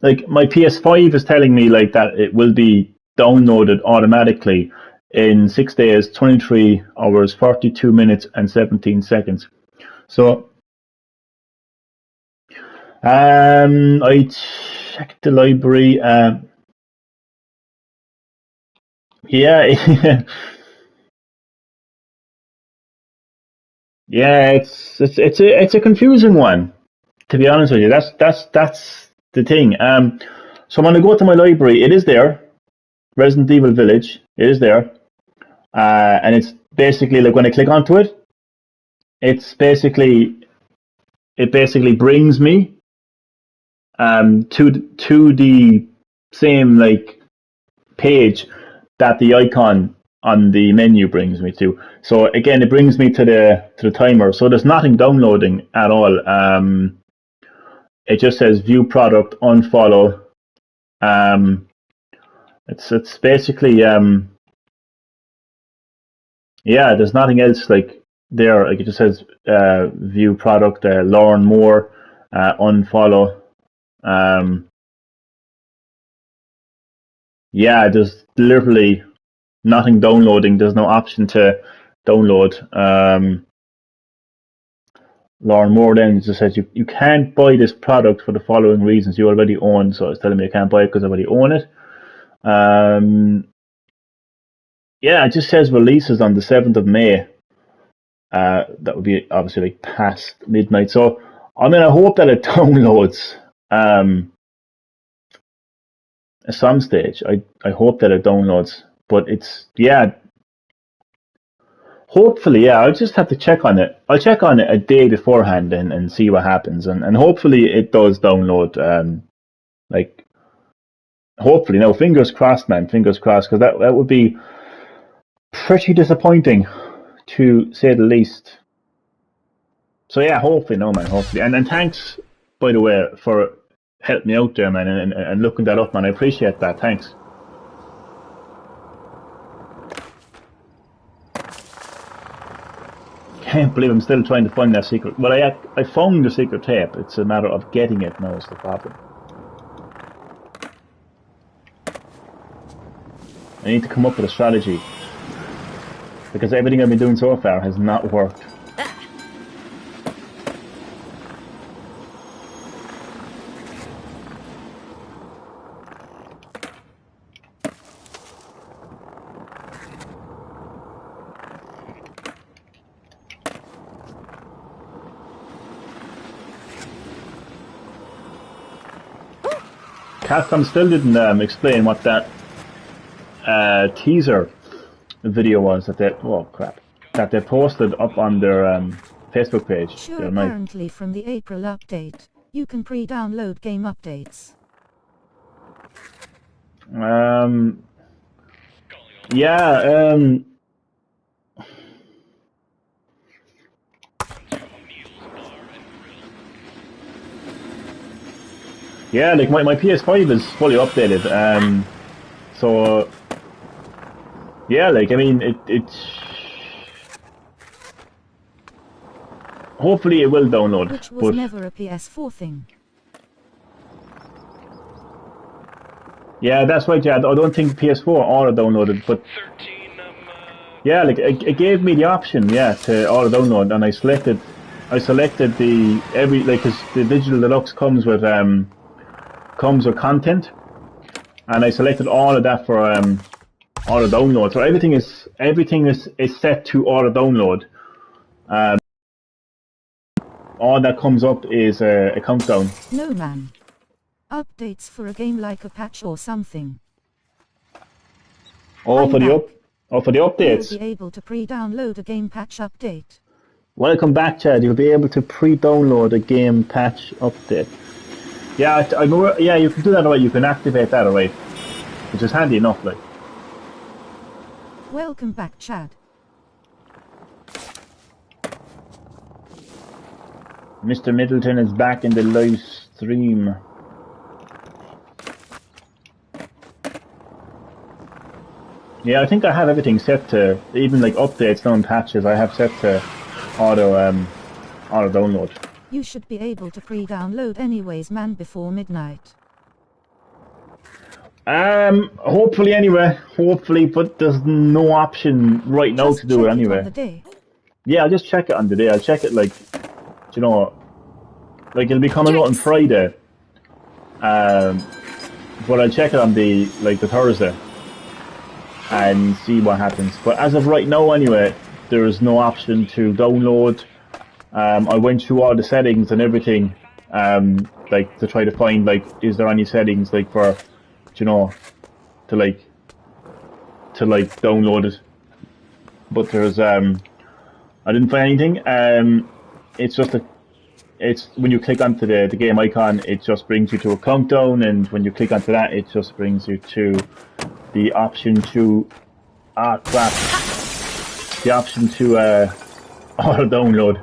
Speaker 1: like my PS5 is telling me like that it will be downloaded automatically in 6 days, 23 hours, 42 minutes, and 17 seconds. So I checked the library. Yeah, yeah, it's a confusing one, to be honest with you. That's the thing. So when I go to my library, it is there. Resident Evil Village, it is there, and it's basically like when I click onto it, it's basically it basically brings me to the same like page that the icon on the menu brings me to. So again, it brings me to the timer. So there's nothing downloading at all. It just says view product, unfollow. It's basically yeah. There's nothing else like there. Like it just says view product, learn more, unfollow. Yeah, there's literally nothing downloading. There's no option to download. Learn more then it just says you can't buy this product for the following reasons you already own. So it's telling me I can't buy it because I already own it. Yeah, it just says releases on the 7th of May. That would be obviously like past midnight. So I mean, I hope that it downloads at some stage. I hope that it downloads, but it's yeah. Hopefully, yeah. I'll just have to check on it. I'll check on it a day beforehand and see what happens, and hopefully it does download. Like hopefully, no, fingers crossed, man. Fingers crossed, because that would be pretty disappointing, to say the least. So yeah, hopefully, no, man. Hopefully, and thanks, by the way, for helping me out there, man, and looking that up, man. I appreciate that. Thanks. Can't believe I'm still trying to find that secret. Well, I found the secret tape. It's a matter of getting it now is the problem. I need to come up with a strategy, because everything I've been doing so far has not worked. Capcom still didn't explain what that teaser video was that they posted up on their Facebook page.
Speaker 2: Sure, apparently from the April update, you can pre-download game updates.
Speaker 1: Yeah. Yeah, like my PS5 is fully updated. So yeah, like I mean, it's hopefully it will download.
Speaker 2: Which was
Speaker 1: But
Speaker 2: never a PS4 thing.
Speaker 1: yeah, that's right, Jad. I don't think PS4 auto downloaded, but
Speaker 4: 13,
Speaker 1: yeah, like it gave me the option, yeah, to auto download, and I selected the every like 'cause the digital deluxe comes with content, and I selected all of that for auto download. So everything is set to auto download. All that comes up is a countdown.
Speaker 2: No man. Updates for a game like a patch or something.
Speaker 1: All
Speaker 2: I'm
Speaker 1: for
Speaker 2: back.
Speaker 1: the
Speaker 2: You'll
Speaker 1: updates.
Speaker 2: be able to pre-download a game patch update.
Speaker 1: Welcome back, Chad. You'll be able to pre-download a game patch update. Yeah, yeah, you can do that alright. You can activate that alright, which is handy enough, like.
Speaker 2: Welcome back, Chad.
Speaker 1: Mr. Middleton is back in the live stream. Yeah, I think I have everything set to, even like updates, non patches, I have set to auto download.
Speaker 2: You should be able to pre-download anyways, man, before midnight.
Speaker 1: Hopefully anyway, but there's no option right now
Speaker 2: Just
Speaker 1: to do
Speaker 2: check
Speaker 1: it
Speaker 2: it
Speaker 1: anyway.
Speaker 2: on the day.
Speaker 1: Yeah, I'll just check it on the day. I'll check it like, you know, like it'll be coming out on Friday. But I'll check it on the Thursday and see what happens. But as of right now anyway, there is no option to download. I went through all the settings and everything, like to try to find like, is there any settings like for, you know, to download it. But there's I didn't find anything. It's when you click onto the game icon, it just brings you to a countdown, and when you click onto that, it just brings you to the option to the option to auto download.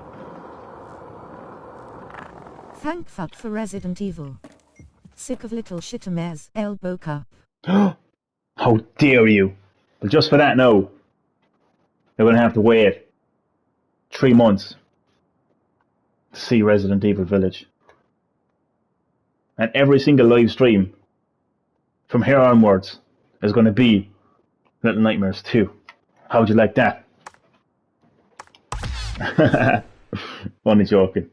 Speaker 2: Thank fuck for Resident Evil. Sick of little shitamares, elbow cup.
Speaker 1: How dare you! But just for that now, you're gonna have to wait 3 months to see Resident Evil Village. And every single live stream from here onwards is going to be Little Nightmares 2. How'd you like that? Only joking.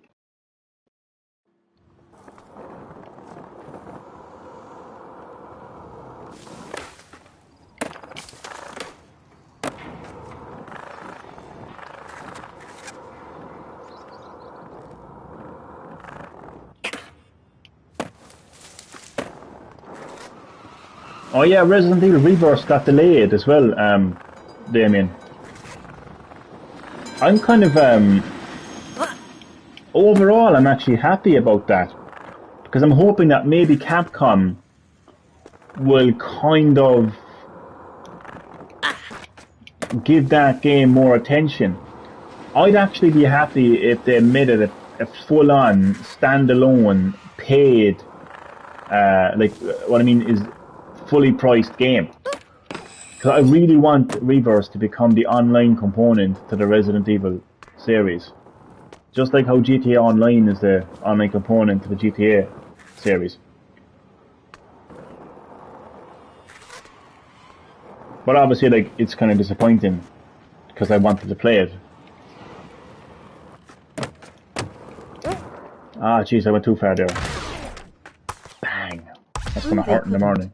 Speaker 1: Oh yeah, Resident Evil Rebirth got delayed as well, Damien. I'm kind of, overall I'm actually happy about that. Because I'm hoping that maybe Capcom will kind of give that game more attention. I'd actually be happy if they made it a full-on, standalone, paid, like, what I mean is fully priced game. Because I really want Rebirth to become the online component to the Resident Evil series. Just like how GTA Online is the online component to the GTA series. But obviously, like, it's kind of disappointing because I wanted to play it. Ah, jeez, I went too far there. Bang! That's gonna hurt in the morning.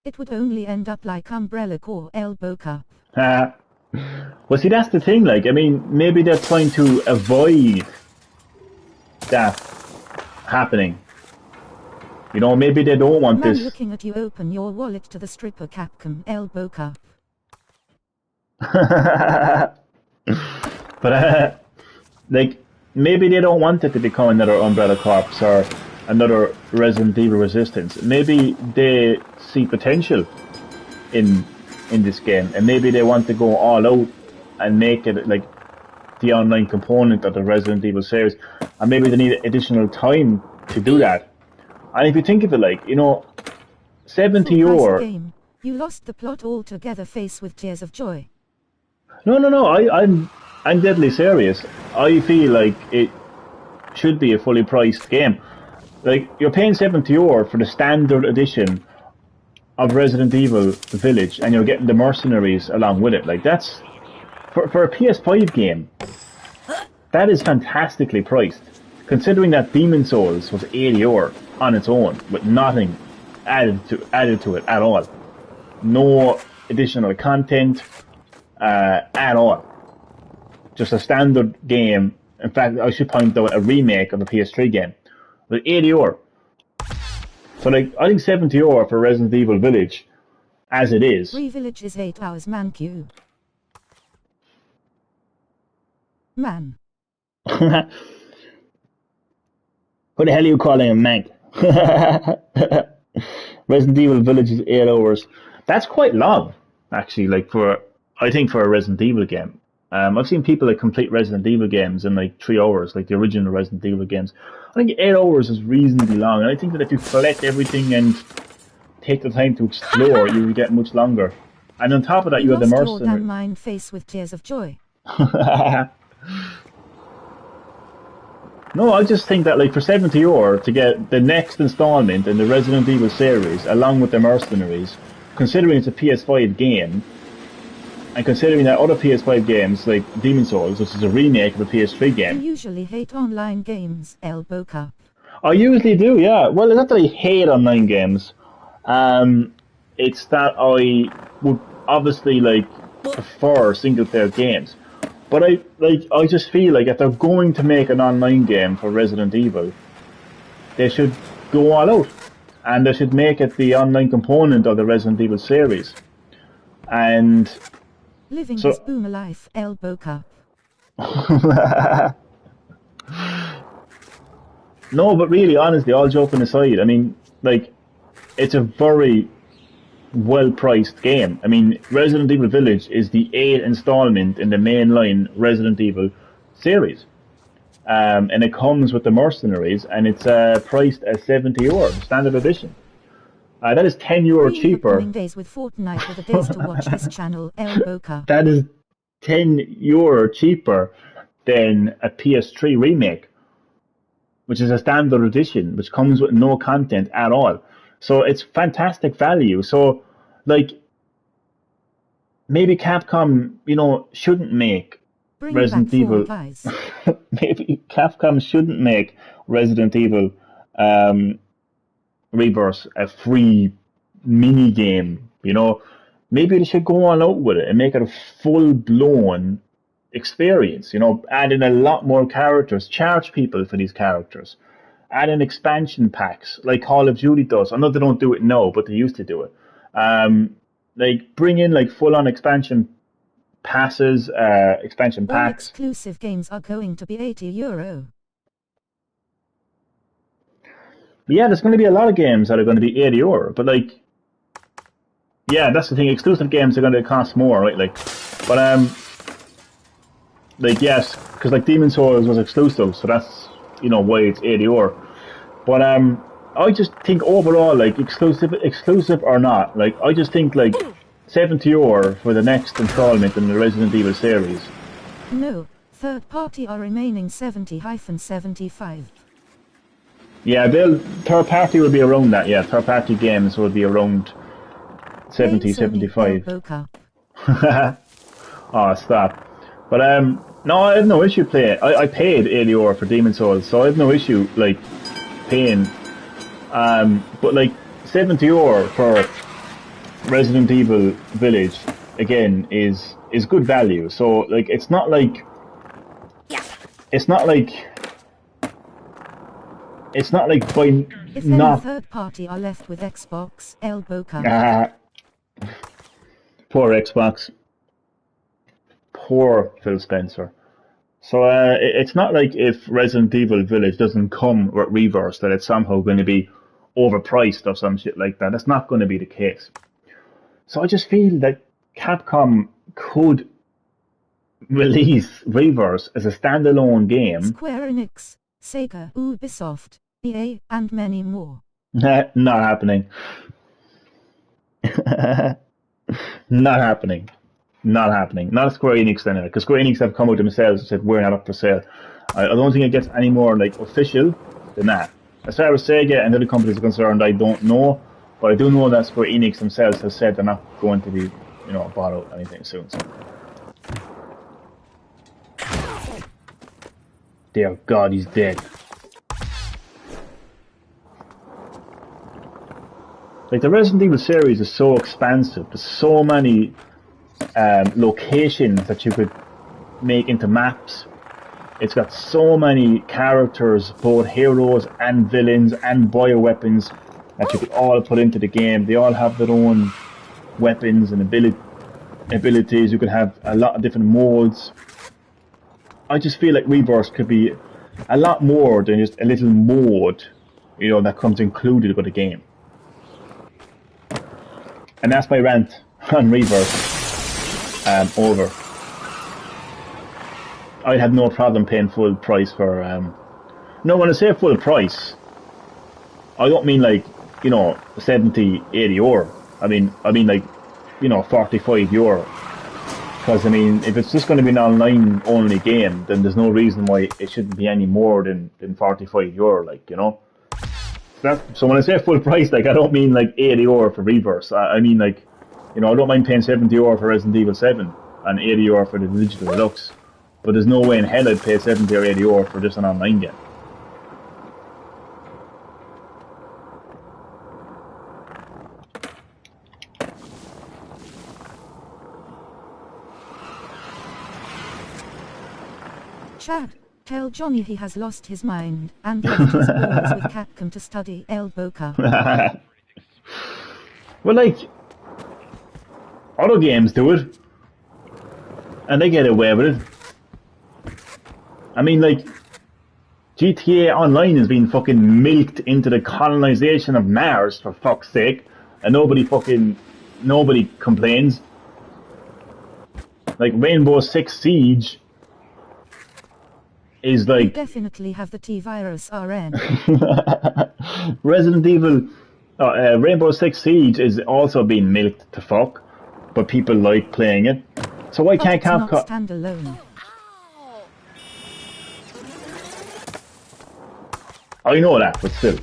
Speaker 2: It would only end up like Umbrella Corps elbow cup.
Speaker 1: Well, see, that's the thing. Like, I mean, maybe they're trying to avoid that happening. You know, maybe they don't want
Speaker 2: Man
Speaker 1: this.
Speaker 2: looking at you open your wallet to the stripper Capcom elbow cup.
Speaker 1: But like, maybe they don't want it to become another Umbrella Corps or another Resident Evil Resistance. Maybe they see potential in this game, and maybe they want to go all out and make it like the online component of the Resident Evil series, and maybe they need additional time to do that. And if you think of it like, you know,
Speaker 2: Full
Speaker 1: 70
Speaker 2: price
Speaker 1: euro.
Speaker 2: game. You lost the plot altogether. Face with tears of joy.
Speaker 1: No. I'm deadly serious. I feel like it should be a fully priced game. Like you're paying 70 euro for the standard edition of Resident Evil Village, and you're getting the mercenaries along with it. Like that's for a PS5 game. That is fantastically priced, considering that Demon Souls was 80 euro on its own, with nothing added to it at all. No additional content at all. Just a standard game. In fact, I should point out a remake of a PS3 game with 80 euro. So like, I think 70 euro for Resident Evil Village, as it is.
Speaker 2: Village is 8 hours man queue. Man.
Speaker 1: What the hell are you calling a mank? Resident Evil Village is 8 hours. That's quite long, actually. Like I think for a Resident Evil game. I've seen people that complete Resident Evil games in like 3 hours, like the original Resident Evil games. I think 8 hours is reasonably long, and I think that if you collect everything and take the time to explore, you will get much longer. And on top of that, you have the
Speaker 2: lost your damn
Speaker 1: mercenary.
Speaker 2: mind. Face with tears of joy.
Speaker 1: No, I just think that like for 70 euro to get the next installment in the Resident Evil series along with the mercenaries, considering it's a PS5 game, and considering that other PS5 games like Demon Souls, which is a remake of a PS3
Speaker 2: You
Speaker 1: game,
Speaker 2: usually hate online games. Elbow cup.
Speaker 1: I usually do, yeah. Well, it's not that I hate online games. It's that I would obviously like prefer single player games. But I just feel like if they're going to make an online game for Resident Evil, they should go all out, and they should make it the online component of the Resident Evil series. And
Speaker 2: Living
Speaker 1: so,
Speaker 2: this boomer life. Elbow cup.
Speaker 1: no, but really, honestly, all joking aside, I mean, like, it's a very well-priced game. I mean, Resident Evil Village is the 8th installment in the mainline Resident Evil series. And it comes with the mercenaries, and it's priced at 70 euro, standard edition. That is 10 euro
Speaker 2: Free
Speaker 1: cheaper.
Speaker 2: upcoming days with Fortnite are the days to watch this channel. Elbow cup.
Speaker 1: That is 10 euro cheaper than a PS3 remake, which is a standard edition, which comes with no content at all. So it's fantastic value. So, like, maybe Capcom, you know, shouldn't make
Speaker 2: Bring
Speaker 1: Resident
Speaker 2: back
Speaker 1: Evil.
Speaker 2: Fall Guys.
Speaker 1: Maybe Capcom shouldn't make Resident Evil Rebirth a free mini game. You know, maybe they should go on out with it and make it a full blown experience. You know, add in a lot more characters, charge people for these characters, add in expansion packs like Call of Duty does. I know they don't do it now, but they used to do it. Like bring in like full on expansion passes, expansion
Speaker 2: All
Speaker 1: packs.
Speaker 2: exclusive games are going to be €80.
Speaker 1: Yeah, there's going to be a lot of games that are going to be 80 euro, but like, yeah, that's the thing. Exclusive games are going to cost more, right? Like, but like yes, because like Demon Souls was exclusive, so that's why it's 80 euro. But I just think overall, like exclusive or not, like I just think like 70 euro for the next installment in the Resident Evil series.
Speaker 2: No, third party are remaining 70-75.
Speaker 1: Yeah, third party will be around that. Yeah, third party games will be around 70, 75. Oh, stop. But no, I have no issue playing. I paid 80 euro for Demon Souls, so I have no issue like paying. But like 70 euro for Resident Evil Village again is good value. So like it's not like by
Speaker 2: If
Speaker 1: not
Speaker 2: any third party are left with Xbox, elbow cut.
Speaker 1: poor Xbox, poor Phil Spencer. So it's not like if Resident Evil Village doesn't come with Reverse that it's somehow going to be overpriced or some shit like that. That's not going to be the case. So I just feel that Capcom could release Reverse as a standalone game.
Speaker 2: Square Enix, Sega, Ubisoft, EA, and many more.
Speaker 1: Not happening. Not happening. Not happening. Not Square Enix anyway, because Square Enix have come out themselves and said we're not up for sale. I don't think it gets any more like official than that. As far as Sega and other companies are concerned, I don't know, but I do know that Square Enix themselves have said they're not going to be, bought out anything soon. So. Dear God, he's dead. Like the Resident Evil series is so expansive. There's so many locations that you could make into maps. It's got so many characters, both heroes and villains and bioweapons that you could all put into the game. They all have their own weapons and abilities. You could have a lot of different modes. I just feel like Rebirth could be a lot more than just a little mode, that comes included with the game. And that's my rant on Rebirth. Over. I'd have no problem paying full price for. No, when I say full price, I don't mean like 70, 80 euro. I mean like 45 euro. Because if it's just going to be an online only game, then there's no reason why it shouldn't be any more than 45 euro. So when I say full price, I don't mean like 80 euro for Rebirth. I mean I don't mind paying 70 euro for Resident Evil 7 and 80 euro for the digital deluxe. But there's no way in hell I'd pay 70 or 80 euro for just an online game.
Speaker 2: Chad, tell Johnny he has lost his mind and left his balls with Capcom to study El Boca.
Speaker 1: Well, other games do it. And they get away with it. GTA Online has been fucking milked into the colonization of Mars, for fuck's sake. And nobody complains. Rainbow Six Siege is
Speaker 2: You definitely have the T-Virus RN.
Speaker 1: Resident Evil... Rainbow Six Siege is also being milked to fuck. But people like playing it. So why can't Capcom...
Speaker 2: It's not standalone.
Speaker 1: I know that, but still.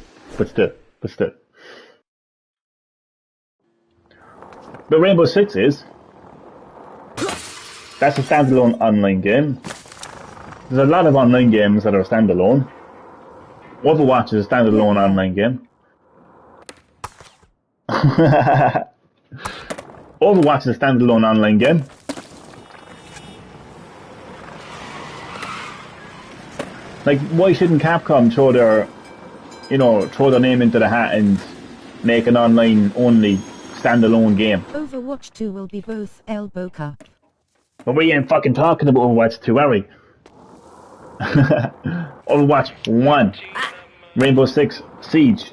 Speaker 1: But Rainbow Six is. That's a standalone online game. There's a lot of online games that are standalone. Overwatch is a standalone online game. Overwatch is a standalone online game. Why shouldn't Capcom throw their name into the hat and make an online-only standalone game?
Speaker 2: Overwatch 2 will be both El Boca.
Speaker 1: But we ain't fucking talking about Overwatch 2, are we? Overwatch 1. Rainbow Six Siege.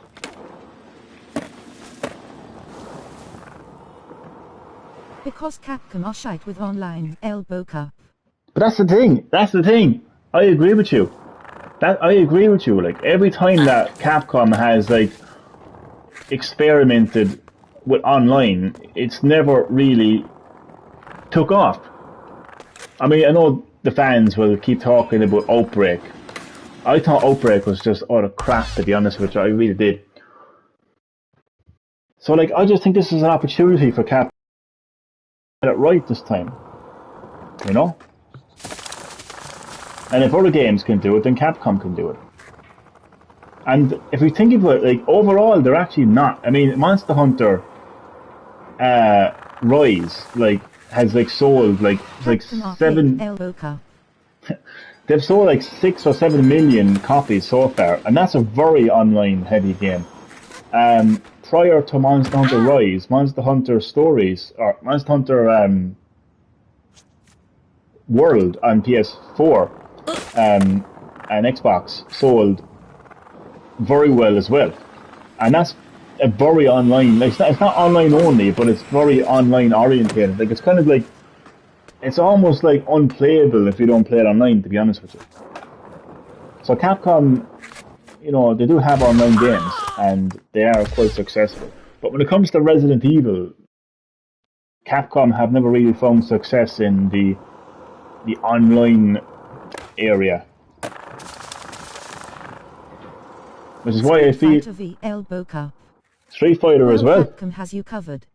Speaker 2: Because Capcom are shite with online El Boca.
Speaker 1: But that's the thing. I agree with you. Every time that Capcom has experimented with online, it's never really took off. I know the fans will keep talking about Outbreak. I thought Outbreak was just utter crap, to be honest with you. I really did. So I just think this is an opportunity for Capcom to get it right this time. And if other games can do it, then Capcom can do it. And if we think about it, overall, they're actually not. Monster Hunter Rise, has sold they've sold 6 or 7 million copies so far, and that's a very online heavy game. Prior to Monster Hunter Rise, Monster Hunter Stories, or Monster Hunter World on PS4 and Xbox sold very well as well, and that's a very online. It's not online only, but it's very online oriented. It's kind of it's almost unplayable if you don't play it online, to be honest with you. So Capcom, they do have online games, and they are quite successful. But when it comes to Resident Evil, Capcom have never really found success in the online area, which is why I feel
Speaker 2: Street Fighter V Elbow Cup.
Speaker 1: Street Fighter as well.
Speaker 2: Capcom has you covered.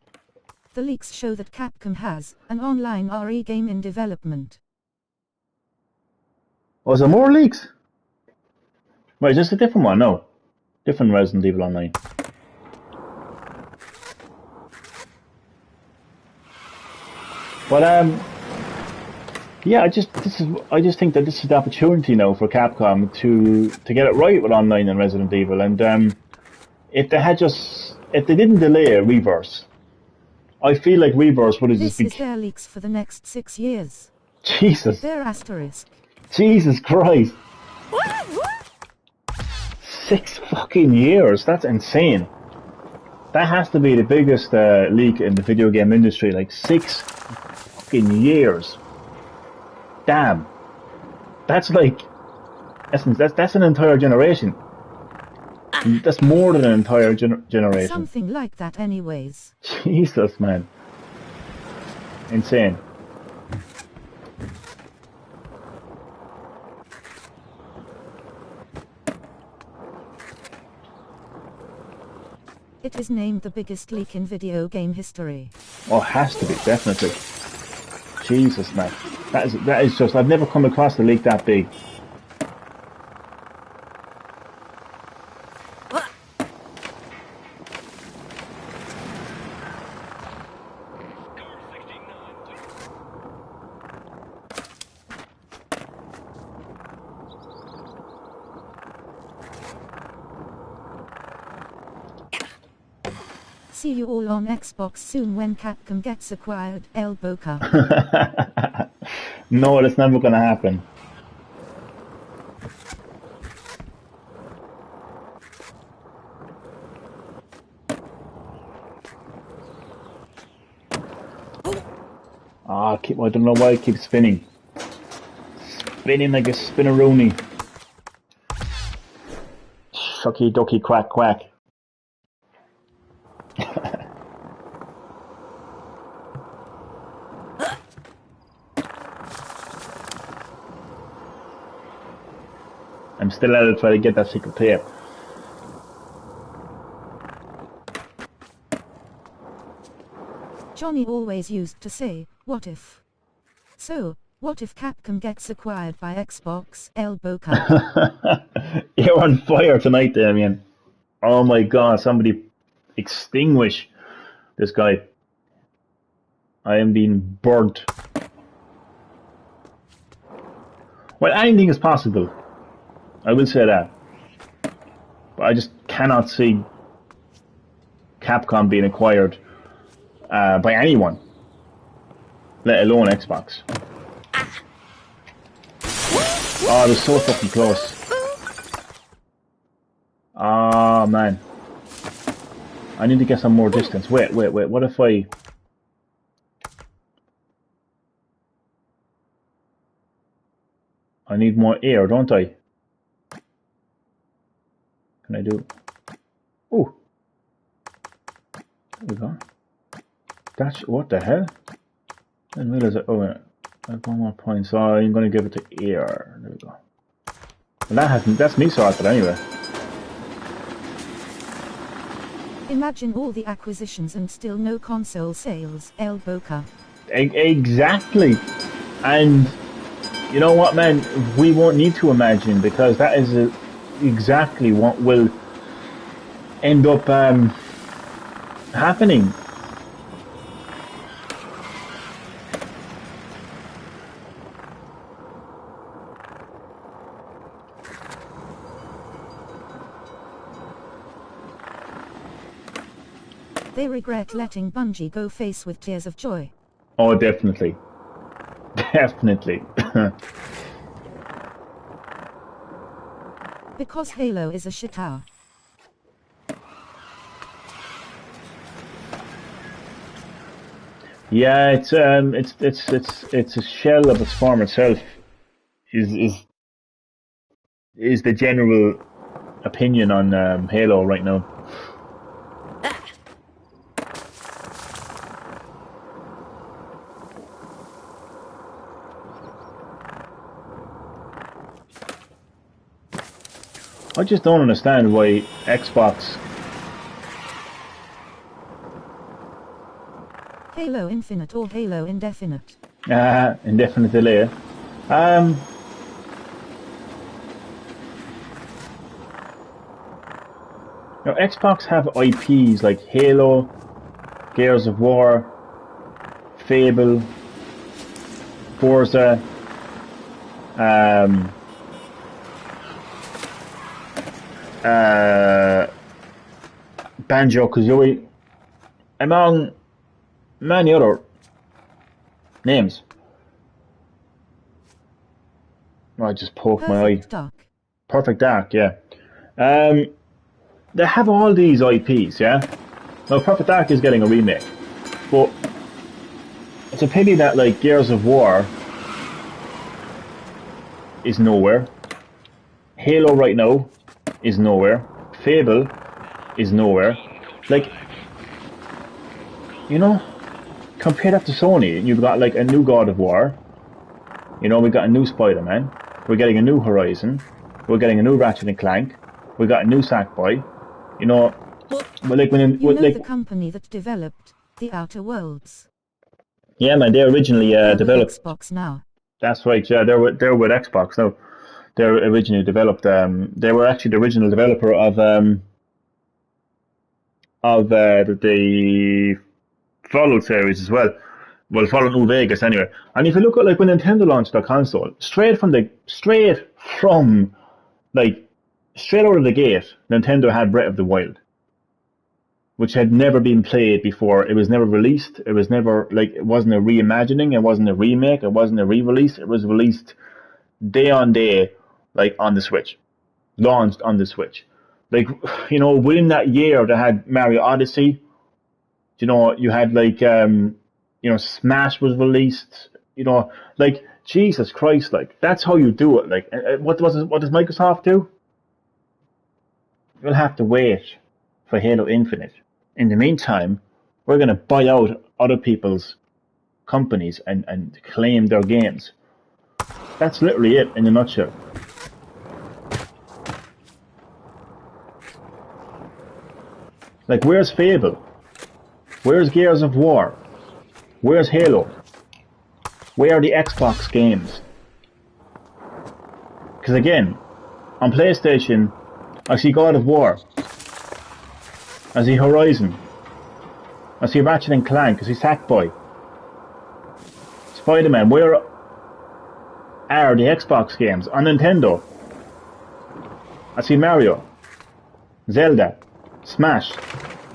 Speaker 2: The leaks show that Capcom has an online RE game in development.
Speaker 1: Was there more leaks? Wait, is this a different one? No. Different Resident Evil Online. But yeah, I just think that this is the opportunity now for Capcom to get it right with online and Resident Evil. And if they didn't delay Reverse, I feel like Reverse would have just
Speaker 2: This
Speaker 1: been...
Speaker 2: is their leaks for the next 6 years.
Speaker 1: Jesus.
Speaker 2: Their asterisk.
Speaker 1: Jesus Christ. 6 fucking years. That's insane. That has to be the biggest leak in the video game industry. Like 6 fucking years. Damn. That's like... That's an entire generation. That's more than an entire generation.
Speaker 2: Something like that anyways.
Speaker 1: Jesus, man. Insane.
Speaker 2: It is named the biggest leak in video game history.
Speaker 1: Oh, it has to be, definitely. Jesus, man. That is just... I've never come across a leak that big.
Speaker 2: See you all on Xbox soon when Capcom gets acquired. Elbow Cup.
Speaker 1: No, that's never gonna happen. I don't know why I keep spinning. Spinning like a spinneroonie. Shucky ducky quack quack. I'm still at it trying to get that secret tape.
Speaker 2: Johnny always used to say, what if? So, what if Capcom gets acquired by Xbox? Elbow Cup.
Speaker 1: You're on fire tonight, Damien. Oh my god, somebody extinguish this guy. I am being burnt. Well, anything is possible. I will say that. But I just cannot see Capcom being acquired by anyone, let alone Xbox. Oh, it was so fucking close. Ah, man. I need to get some more distance. Wait. What if I... I need more air, don't I? Can I do... Oh. There we go. That's... What the hell? I didn't realize that... Oh, I have 1 more point, so I'm going to give it to air. There we go. And that hasn't... That's me sorted anyway.
Speaker 2: Imagine all the acquisitions and still no console sales. Elbow Cup.
Speaker 1: Exactly. And you know what, man? We won't need to imagine, because that is exactly what will end up happening.
Speaker 2: They regret letting Bungie go face with tears of joy.
Speaker 1: Oh, definitely. Definitely.
Speaker 2: Because Halo is a shithole.
Speaker 1: Yeah, it's a shell of its former self. Is the general opinion on Halo right now. I just don't understand why Xbox...
Speaker 2: Halo Infinite or Halo Indefinite?
Speaker 1: Indefinite delay. Now, Xbox have IPs like Halo, Gears of War, Fable, Forza, Banjo-Kazooie, among many other names. Oh, I just poked my eye.
Speaker 2: Perfect Dark.
Speaker 1: Perfect Dark, yeah. They have all these IPs, yeah? Now, Perfect Dark is getting a remake, but it's a pity that, like, Gears of War is nowhere. Halo right now is nowhere. Fable is nowhere. Like, you know, compare that to Sony. You've got, like, a new God of War. You know, we got a new Spider-Man. We're getting a new Horizon. We're getting a new Ratchet and Clank. We got a new Sackboy. You know, but like when
Speaker 2: You know
Speaker 1: like
Speaker 2: the company that developed The Outer Worlds?
Speaker 1: yeah, man, they originally
Speaker 2: They're with
Speaker 1: developed.
Speaker 2: Xbox now.
Speaker 1: That's right. Yeah, they're with Xbox now. They originally developed. They were actually the original developer of the Fallout series as well. Well, Fallout New Vegas anyway. And if you look at like when Nintendo launched their console, straight out of the gate, Nintendo had Breath of the Wild, which had never been played before. It was never released. It was never like it wasn't a reimagining. It wasn't a remake. It wasn't a re-release. It was released day on day, like on the Switch, launched on the Switch. Like you know, within that year, they had Mario Odyssey. You know, you had like you know, Smash was released. You know, like Jesus Christ, like that's how you do it. Like what does Microsoft do? You'll have to wait for Halo Infinite. In the meantime, we're going to buy out other people's companies and claim their games. That's literally it in a nutshell. Like, where's Fable? Where's Gears of War? Where's Halo? Where are the Xbox games? Because again, on PlayStation, I see God of War. I see Horizon. I see Ratchet and Clank. I see Sackboy. Spider-Man. Where are the Xbox games? On Nintendo, I see Mario, Zelda, Smash,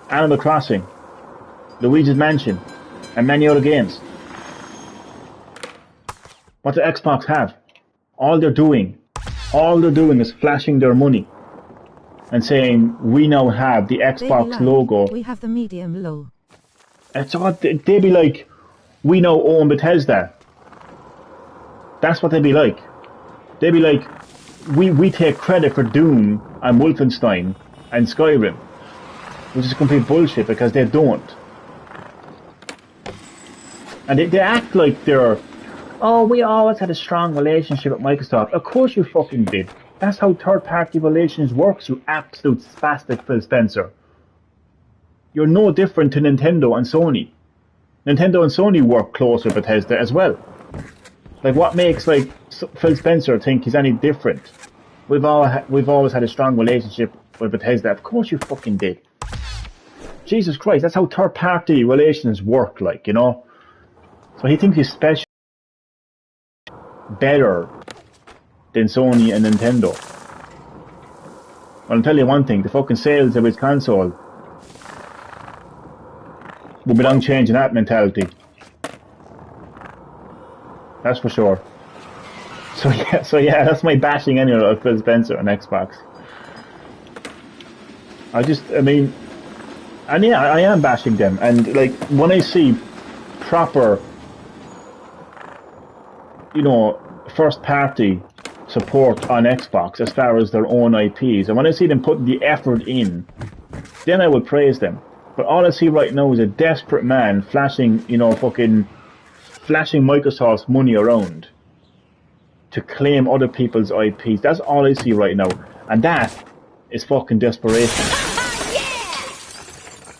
Speaker 1: Animal Crossing, Luigi's Mansion, and many other games. What does Xbox have? All they're doing is flashing their money and saying, we now have the Xbox logo.
Speaker 2: We have the medium low.
Speaker 1: It's all, they'd be like, we now own Bethesda. That's what they'd be like. They'd be like, we take credit for Doom and Wolfenstein and Skyrim. Which is complete bullshit because they don't. And they act like they're, oh, we always had a strong relationship with Microsoft. Of course you fucking did. That's how third-party relations works, you absolute spastic Phil Spencer. You're no different to Nintendo and Sony. Nintendo and Sony work close with Bethesda as well. Like, what makes like Phil Spencer think he's any different? We've always had a strong relationship with Bethesda. Of course you fucking did. Jesus Christ, that's how third-party relations work, like, you know? So he thinks he's special, better than Sony and Nintendo. Well, I'll tell you one thing, the fucking sales of his console will be long changing that mentality. That's for sure. So yeah, that's my bashing anyway of Phil Spencer and Xbox. I mean, and yeah, I am bashing them. And like, when I see proper, you know, first party support on Xbox as far as their own IPs. And when I see them putting the effort in, then I will praise them. But all I see right now is a desperate man flashing Microsoft's money around to claim other people's IPs. That's all I see right now. And that is fucking desperation.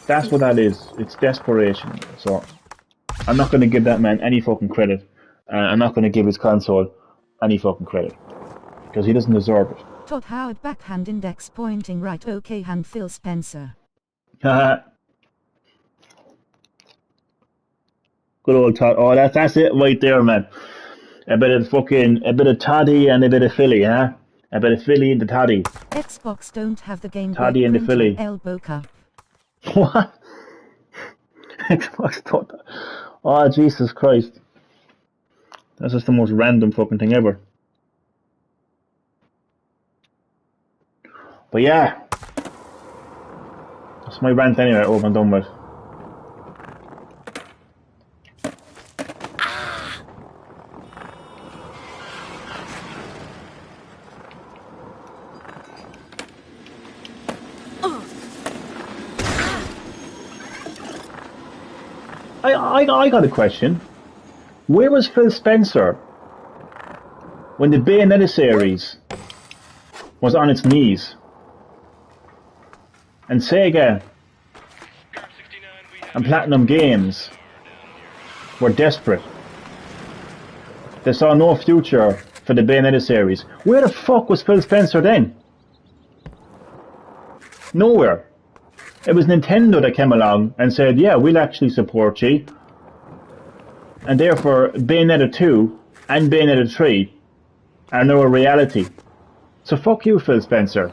Speaker 1: That's what that is. It's desperation. So I'm not going to give that man any fucking credit. I'm not going to give his console any fucking credit. Because he doesn't deserve it.
Speaker 2: Todd Howard backhand index pointing right, okay hand Phil Spencer.
Speaker 1: Good old Todd. Oh, that's it right there, man. A bit of Toddy and a bit of Philly, huh? A bit of Philly and the Toddy.
Speaker 2: Xbox don't have the Game Boy
Speaker 1: Toddy and the Philly.
Speaker 2: Elbow Cup.
Speaker 1: What? Xbox don't. Oh, Jesus Christ. That's just the most random fucking thing ever. But yeah. That's my rant anyway, over and done with. I got a question. Where was Phil Spencer when the Bayonetta series was on its knees? And Sega and Platinum Games were desperate. They saw no future for the Bayonetta series. Where the fuck was Phil Spencer then? Nowhere. It was Nintendo that came along and said, yeah, we'll actually support you. And therefore, Bayonetta 2 and Bayonetta 3 are now a reality. So fuck you, Phil Spencer.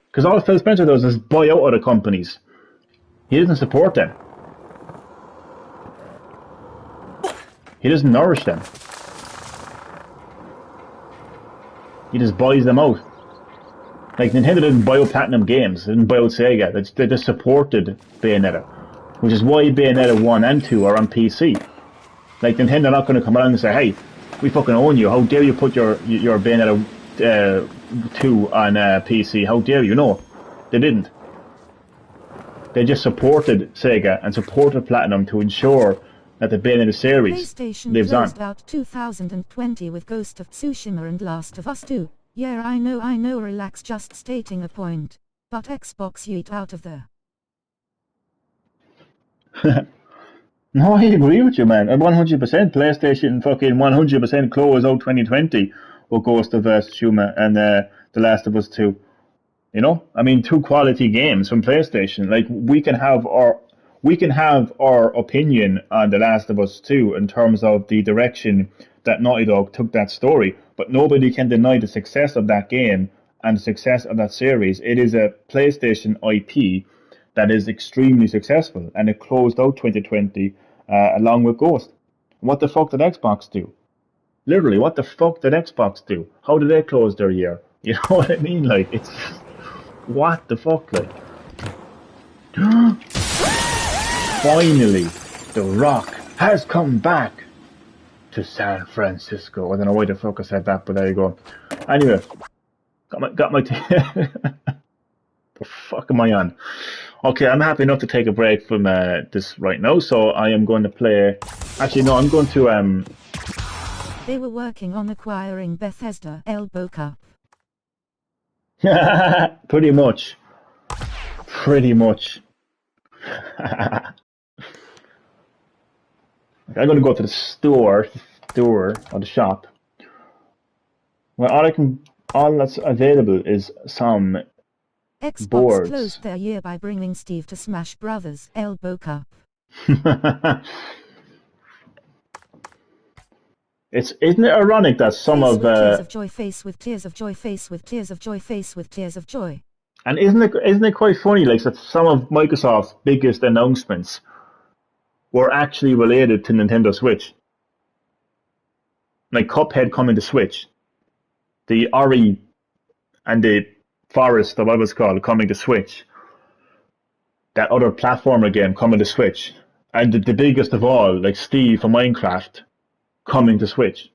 Speaker 1: Because all Phil Spencer does is buy out other companies. He doesn't support them. He doesn't nourish them. He just buys them out. Like, Nintendo didn't buy out Platinum Games, they didn't buy out Sega, they just supported Bayonetta. Which is why Bayonetta 1 and 2 are on PC. Like, Nintendo are not going to come along and say, hey, we fucking own you, how dare you put your Bayonetta 2 on PC, how dare you? No, they didn't. They just supported Sega and supported Platinum to ensure that the Bayonetta series lives on.
Speaker 2: PlayStation closed out 2020 with Ghost of Tsushima and Last of Us 2. Yeah, I know, relax, just stating a point. But Xbox yeet out of there.
Speaker 1: No, I agree with you, man. 100%. PlayStation fucking 100% close out 2020 with Ghost of Tsushima and The Last of Us 2. You know? I mean, two quality games from PlayStation. Like, we can have our opinion on The Last of Us 2 in terms of the direction that Naughty Dog took that story, but nobody can deny the success of that game and the success of that series. It is a PlayStation IP that is extremely successful, and it closed out 2020 along with Ghost. What the fuck did Xbox do? Literally, what the fuck did Xbox do? How did they close their year? You know what I mean? Like, it's... What the fuck, like? Finally, The Rock has come back to San Francisco. I don't know why the fuck I said that, but there you go. Anyway, got my the fuck am I on? Okay, I'm happy enough to take a break from this right now, so I am going to play... Actually, no, I'm going to...
Speaker 2: They were working on acquiring Bethesda Elbow Cup.
Speaker 1: Pretty much. I'm going to go to the store or the shop. Well, all that's available is some
Speaker 2: Xbox
Speaker 1: boards.
Speaker 2: closed their year by bringing Steve to Smash Brothers Elbow Cup.
Speaker 1: Isn't it ironic that some
Speaker 2: Face
Speaker 1: of
Speaker 2: with tears of joy, face with tears of joy, face with tears of joy, face with tears of joy.
Speaker 1: And isn't it quite funny, like, that some of Microsoft's biggest announcements were actually related to Nintendo Switch? Like Cuphead coming to Switch, the Ori and the Forest, or what it was called, coming to Switch, that other platformer game coming to Switch, And the biggest of all, like Steve from Minecraft coming to Switch.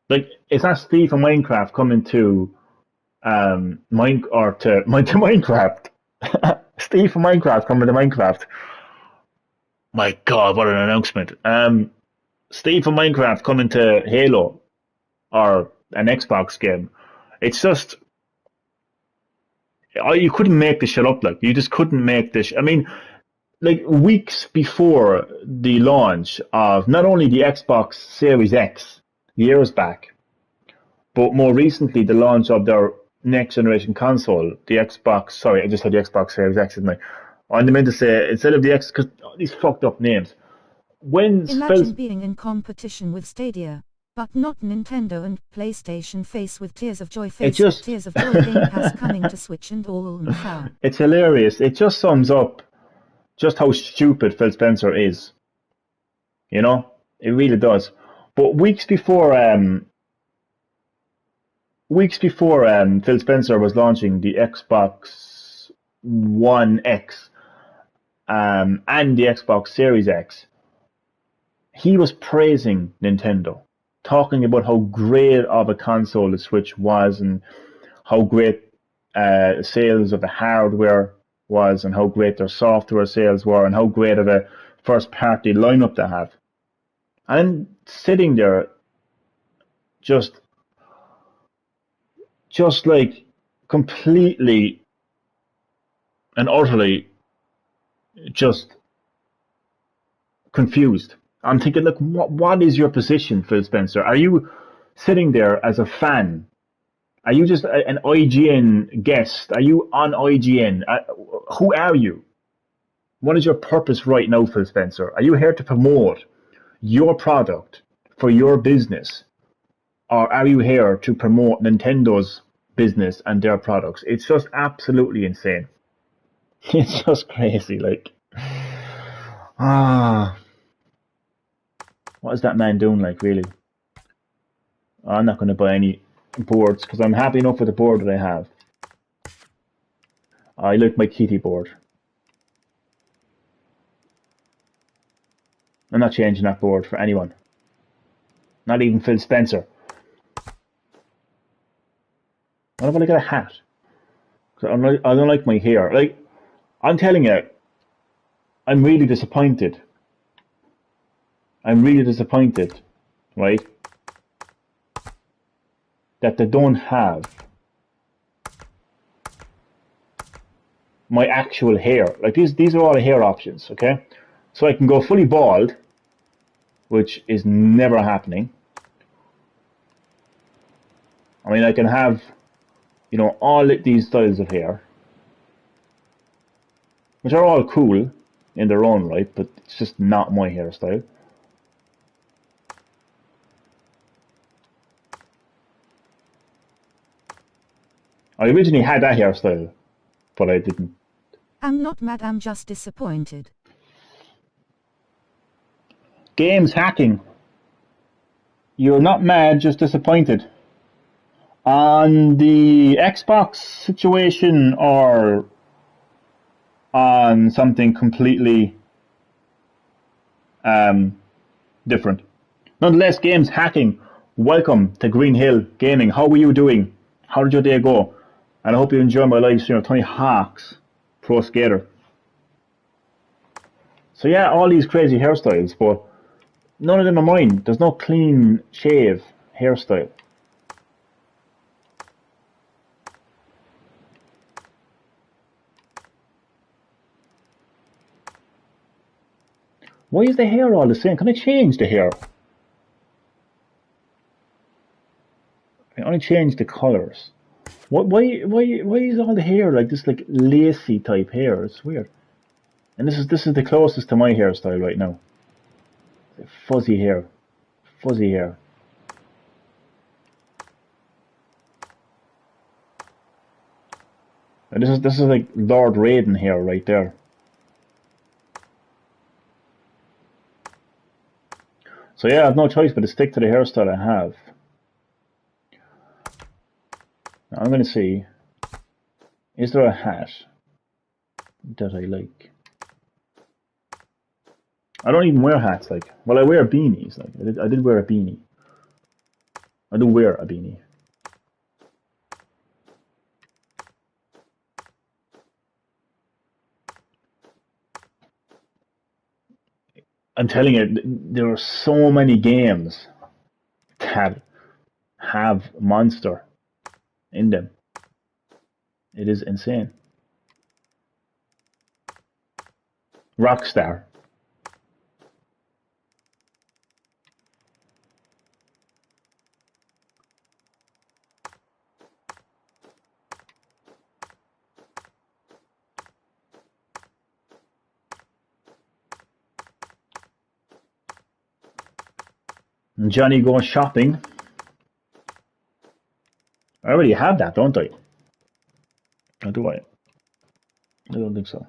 Speaker 1: Like, it's not Steve from Minecraft coming to to Minecraft. Steve from Minecraft coming to Minecraft. My God, what an announcement! Steve from Minecraft coming to Halo or an Xbox game. It's just you couldn't make this shit up. Like, you just couldn't make this. I mean, like, weeks before the launch of not only the Xbox Series X years back, but more recently the launch of their next generation console, the Xbox. Sorry, I just had the Xbox Series X, didn't I? I meant to say instead of the X, because these fucked up names.
Speaker 2: Imagine being in competition with Stadia, but not Nintendo and PlayStation face with tears of joy face with tears of joy Game Pass coming to Switch and all Mfau.
Speaker 1: It's hilarious. It just sums up just how stupid Phil Spencer is. You know? It really does. But weeks before Phil Spencer was launching the Xbox One X and the Xbox Series X, he was praising Nintendo, talking about how great of a console the Switch was and how great sales of the hardware was and how great their software sales were and how great of a first party lineup they have. And sitting there just like completely and utterly just confused. I'm thinking, look, what is your position, Phil Spencer? Are you sitting there as a fan? Are you just an IGN guest? Are you on IGN? Who are you? What is your purpose right now, Phil Spencer? Are you here to promote your product for your business? Or are you here to promote Nintendo's business and their products? It's just absolutely insane. It's just crazy, like. What is that man doing, like, really? I'm not going to buy any boards because I'm happy enough with the board that I have. I like my Kitty board. I'm not changing that board for anyone. Not even Phil Spencer. What about I get a hat? Cause I don't like my hair. Like, I'm telling you, I'm really disappointed. I'm really disappointed, right? That they don't have my actual hair. Like, these are all the hair options, okay? So I can go fully bald, which is never happening. I mean, I can have, you know, all these styles of hair, which are all cool in their own right, but it's just not my hairstyle. I originally had that hairstyle, but I didn't.
Speaker 2: I'm not mad, I'm just disappointed.
Speaker 1: Games hacking. You're not mad, just disappointed. On the Xbox situation or on something completely different? Nonetheless, games hacking. Welcome to Green Hill Gaming. How are you doing? How did your day go? And I hope you enjoy my live stream of Tony Hawk's Pro Skater. So yeah, all these crazy hairstyles, but none of them are mine. There's no clean shave hairstyle. Why is the hair all the same? Can I change the hair? I only change the colours. Why is all the hair like this, like lacy type hair? It's weird. And this is the closest to my hairstyle right now. Fuzzy hair. Fuzzy hair. And this is like Lord Raiden hair right there. So yeah, I have no choice but to stick to the hairstyle I have. Now I'm going to see, is there a hat that I like? I don't even wear hats. Like, well, I wear beanies. Like, I did wear a beanie. I do wear a beanie. I'm telling you, there are so many games that have Monster in them. It is insane. Rockstar. Johnny Goes Shopping. I already have that, don't I? Or do I? I don't think so.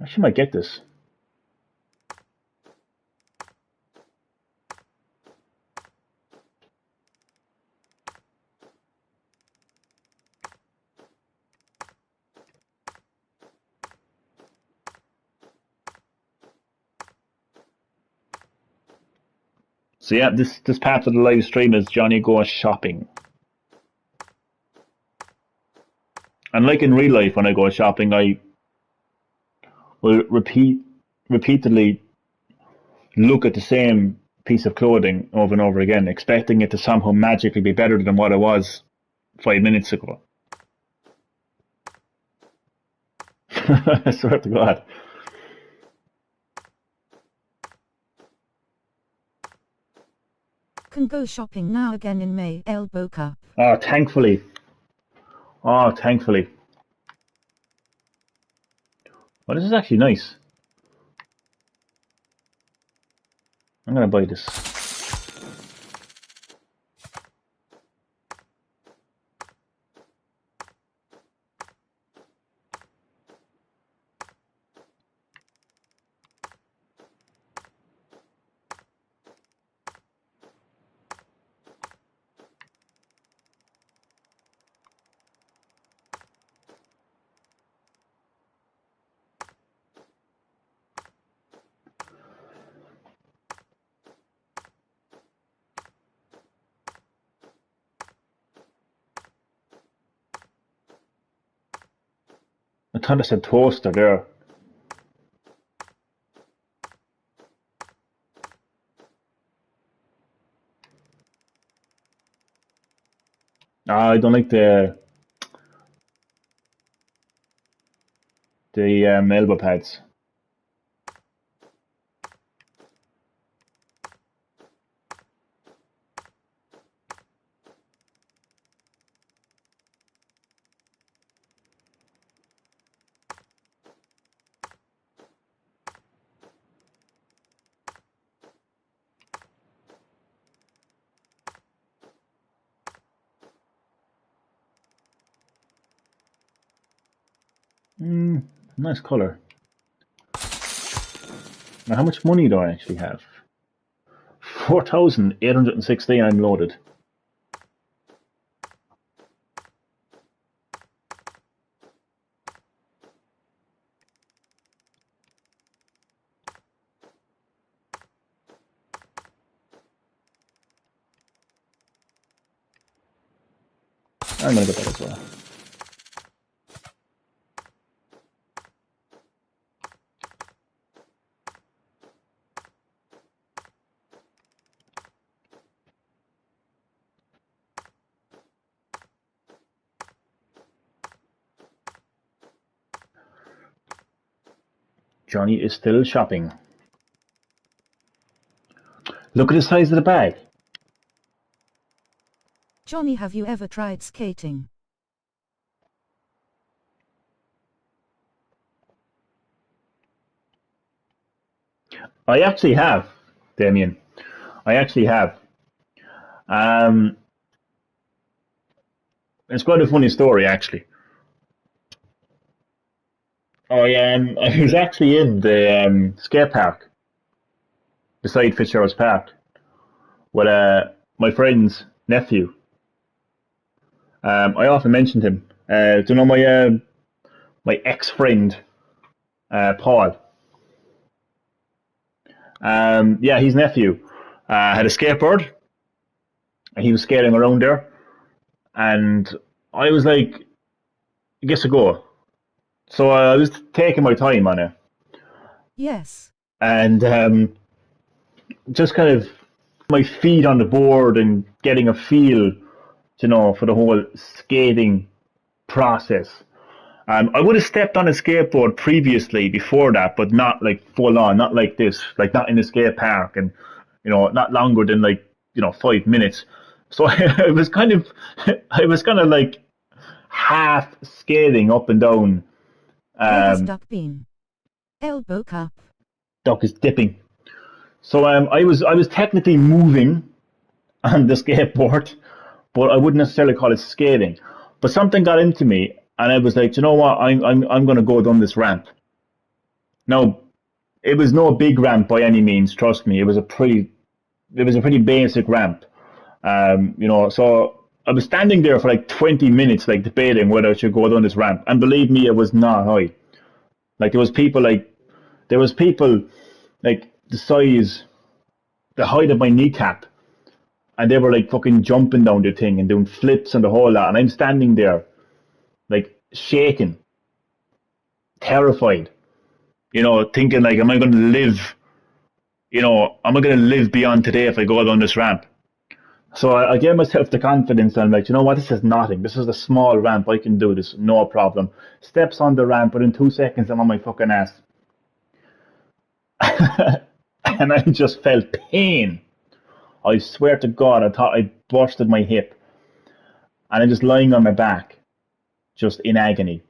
Speaker 1: Actually, might get this. So yeah, this part of the live stream is Johnny Goes Shopping. And like in real life, when I go shopping, I will repeatedly look at the same piece of clothing over and over again, expecting it to somehow magically be better than what it was 5 minutes ago. I swear to God.
Speaker 2: Can go shopping now again in May, Elbow Cup.
Speaker 1: Oh, thankfully. Oh, thankfully. Well, this is actually nice. I'm gonna buy this. I thought I said toaster there. I don't like the elbow pads. Nice color. Now, how much money do I actually have? 4,816 I'm loaded. I'm gonna get that as well. Johnny is still shopping. Look at the size of the bag.
Speaker 2: Johnny, have you ever tried skating?
Speaker 1: I actually have, Damien. I actually have. It's quite a funny story, actually. I was actually in the skate park beside Fitzgerald's Park with my friend's nephew. I often mentioned him. Do you know my ex-friend, Paul? Yeah, his nephew had a skateboard, and he was skating around there, and I was like, I guess a go. So I was taking my time on it,
Speaker 2: Yes.
Speaker 1: and just kind of my feet on the board and getting a feel, for the whole skating process. I would have stepped on a skateboard previously before that, but not like full on, not like this, like not in the skate park, and not longer than 5 minutes. So I was kind of like half skating up and down.
Speaker 2: Legs duck bean. Elbow cup.
Speaker 1: Duck is dipping. So I was technically moving on the skateboard, but I wouldn't necessarily call it skating. But something got into me, and I was like, you know what? I'm going to go down this ramp. Now, it was no big ramp by any means. Trust me, it was a pretty basic ramp. So I was standing there for like 20 minutes, like debating whether I should go down this ramp. And believe me, it was not high. Like there was people like the height of my kneecap, and they were like fucking jumping down the thing and doing flips and the whole lot. And I'm standing there, like shaking, terrified, thinking like, am I going to live? Am I going to live beyond today if I go down this ramp? So I gave myself the confidence, and I'm like, you know what, this is nothing. This is a small ramp. I can do this, no problem. Steps on the ramp, but in 2 seconds, I'm on my fucking ass. And I just felt pain. I swear to God, I thought I busted my hip. And I'm just lying on my back, just in agony.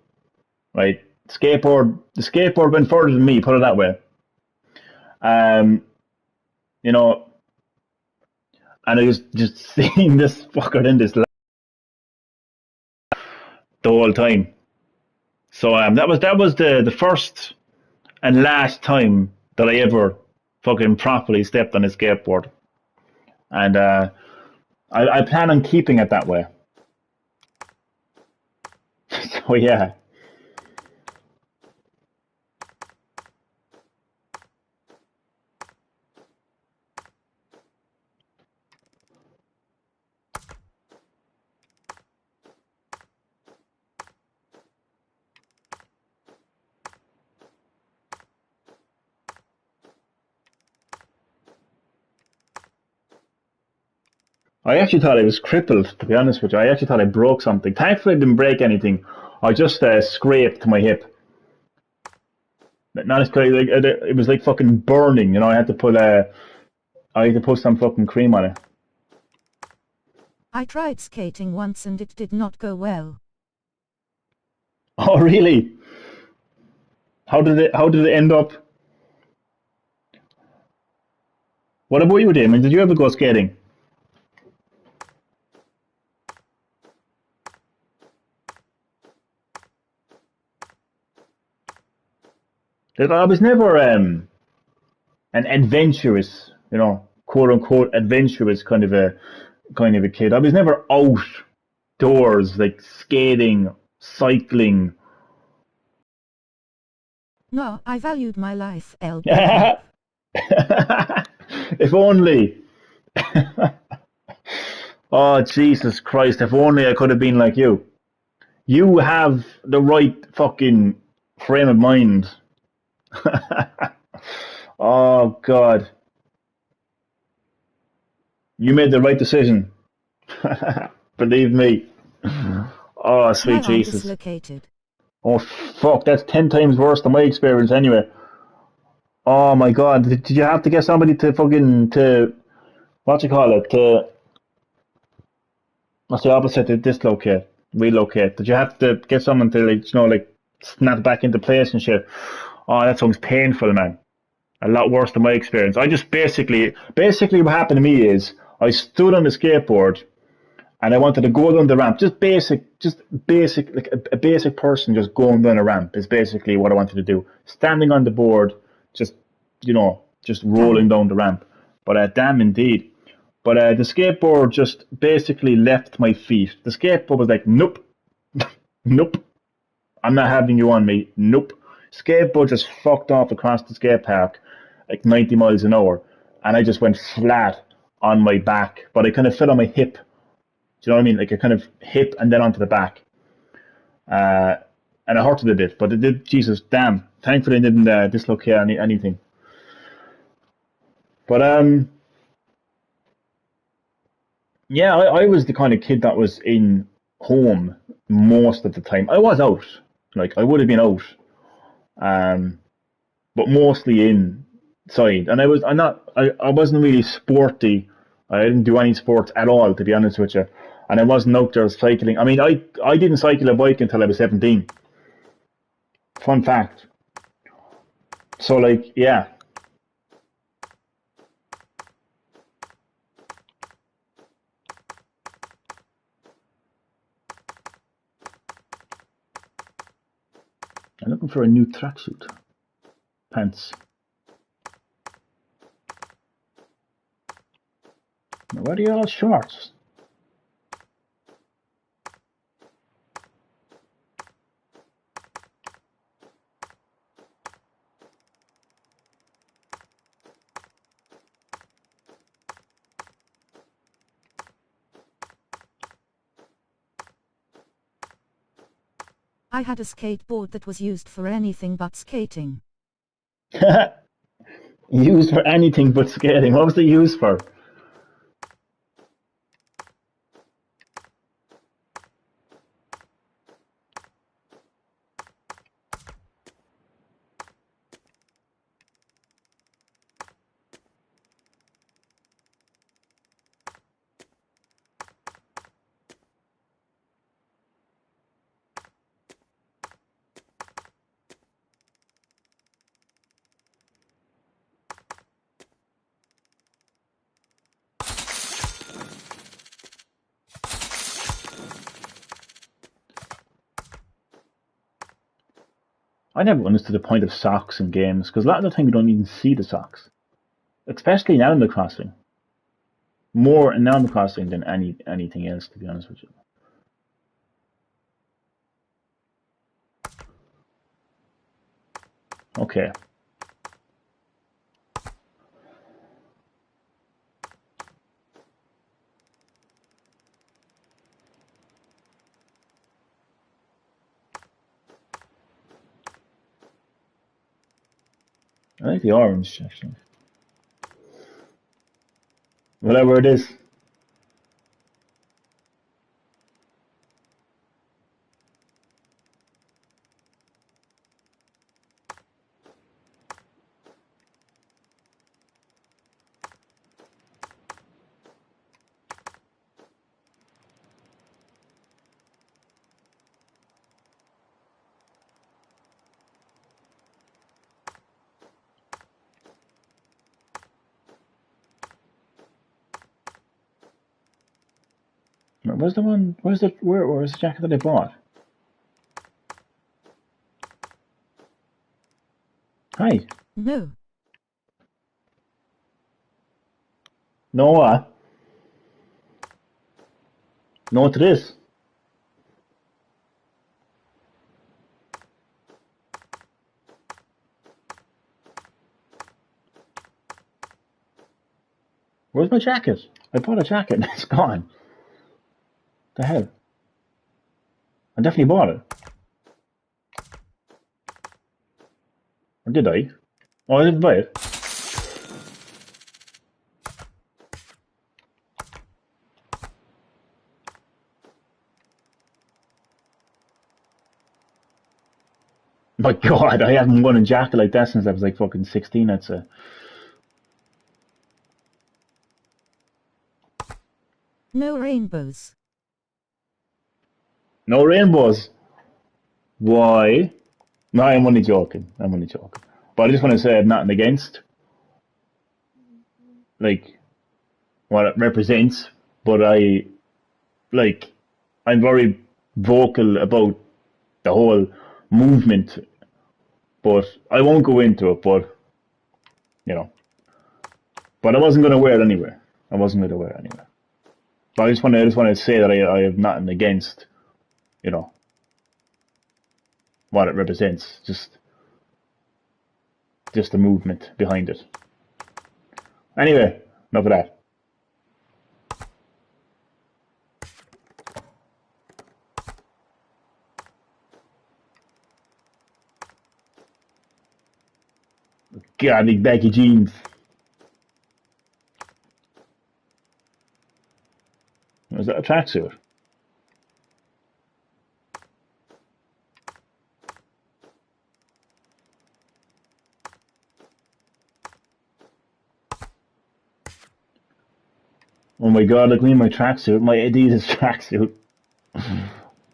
Speaker 1: Right? The skateboard went further than me, put it that way. And I was just seeing this fucker in this the whole time. So that was the first and last time that I ever fucking properly stepped on a skateboard. And I plan on keeping it that way. So yeah. I actually thought I was crippled, to be honest with you. I actually thought I broke something. Thankfully, I didn't break anything. I just scraped my hip. Not as like it was like fucking burning. I had to put some fucking cream on it.
Speaker 2: I tried skating once and it did not go well.
Speaker 1: Oh really? How did it end up? What about you, Damon? Did you ever go skating? I was never an adventurous, quote unquote adventurous kind of a kid. I was never outdoors like skating, cycling.
Speaker 2: No, I valued my life, LB.
Speaker 1: If only. Oh Jesus Christ! If only I could have been like you. You have the right fucking frame of mind. Oh God, you made the right decision. Believe me. Oh sweet Jesus.
Speaker 2: Dislocated.
Speaker 1: Oh fuck, that's 10 times worse than my experience anyway. Oh my God, did you have to get somebody to what you call it, what's the opposite to dislocate, relocate? Did you have to get someone to like snap back into place and shit? Oh, that sounds painful, man. A lot worse than my experience. I just basically what happened to me is I stood on the skateboard and I wanted to go down the ramp. Just basic, like a basic person just going down a ramp is basically what I wanted to do. Standing on the board, just rolling down the ramp. But damn indeed. But the skateboard just basically left my feet. The skateboard was like, nope, nope, I'm not having you on me, nope. Skateboard just fucked off across the skate park like 90 miles an hour, and I just went flat on my back, but I kind of fell on my hip. Do you know what I mean? Like a kind of hip and then onto the back. And it hurted a bit, but it did, Jesus, damn. Thankfully I didn't dislocate anything. But, yeah, I was the kind of kid that was in home most of the time. I was out. Like, I would have been out. But mostly inside. And I wasn't really sporty. I didn't do any sports at all, to be honest with you. And I wasn't out there cycling. I mean, I didn't cycle a bike until I was 17. Fun fact. So, like, yeah. I'm looking for a new tracksuit. Pants. Where are your shorts?
Speaker 2: I had a skateboard that was used for anything but skating.
Speaker 1: Used for anything but skating. What was it used for? I never understood the point of socks in games, because a lot of the time you don't even see the socks. Especially in Animal Crossing. More in Animal Crossing than anything else, to be honest with you. Okay. I like the orange, actually. Whatever it is. Where's the one? Where's the jacket that I bought? Hi.
Speaker 2: No.
Speaker 1: No what? No to this. Where's my jacket? I bought a jacket and it's gone. The hell? I definitely bought it. Or did I? Oh, I didn't buy it. My God, I haven't worn a jacket like that since I was like fucking 16, I'd say.
Speaker 2: No rainbows.
Speaker 1: No rainbows. Why? No, I'm only joking. I'm only joking. But I just want to say I have nothing against, like, what it represents. But I'm very vocal about the whole movement. But I won't go into it. But, you know. But I wasn't going to wear it anyway. I wasn't made aware anyway. But I just want to say that I have nothing against, you know, what it represents. Just the movement behind it. Anyway, enough of that. God, big baggy jeans. Was that a tracksuit? Oh my god, look at me in my tracksuit, my Adidas tracksuit.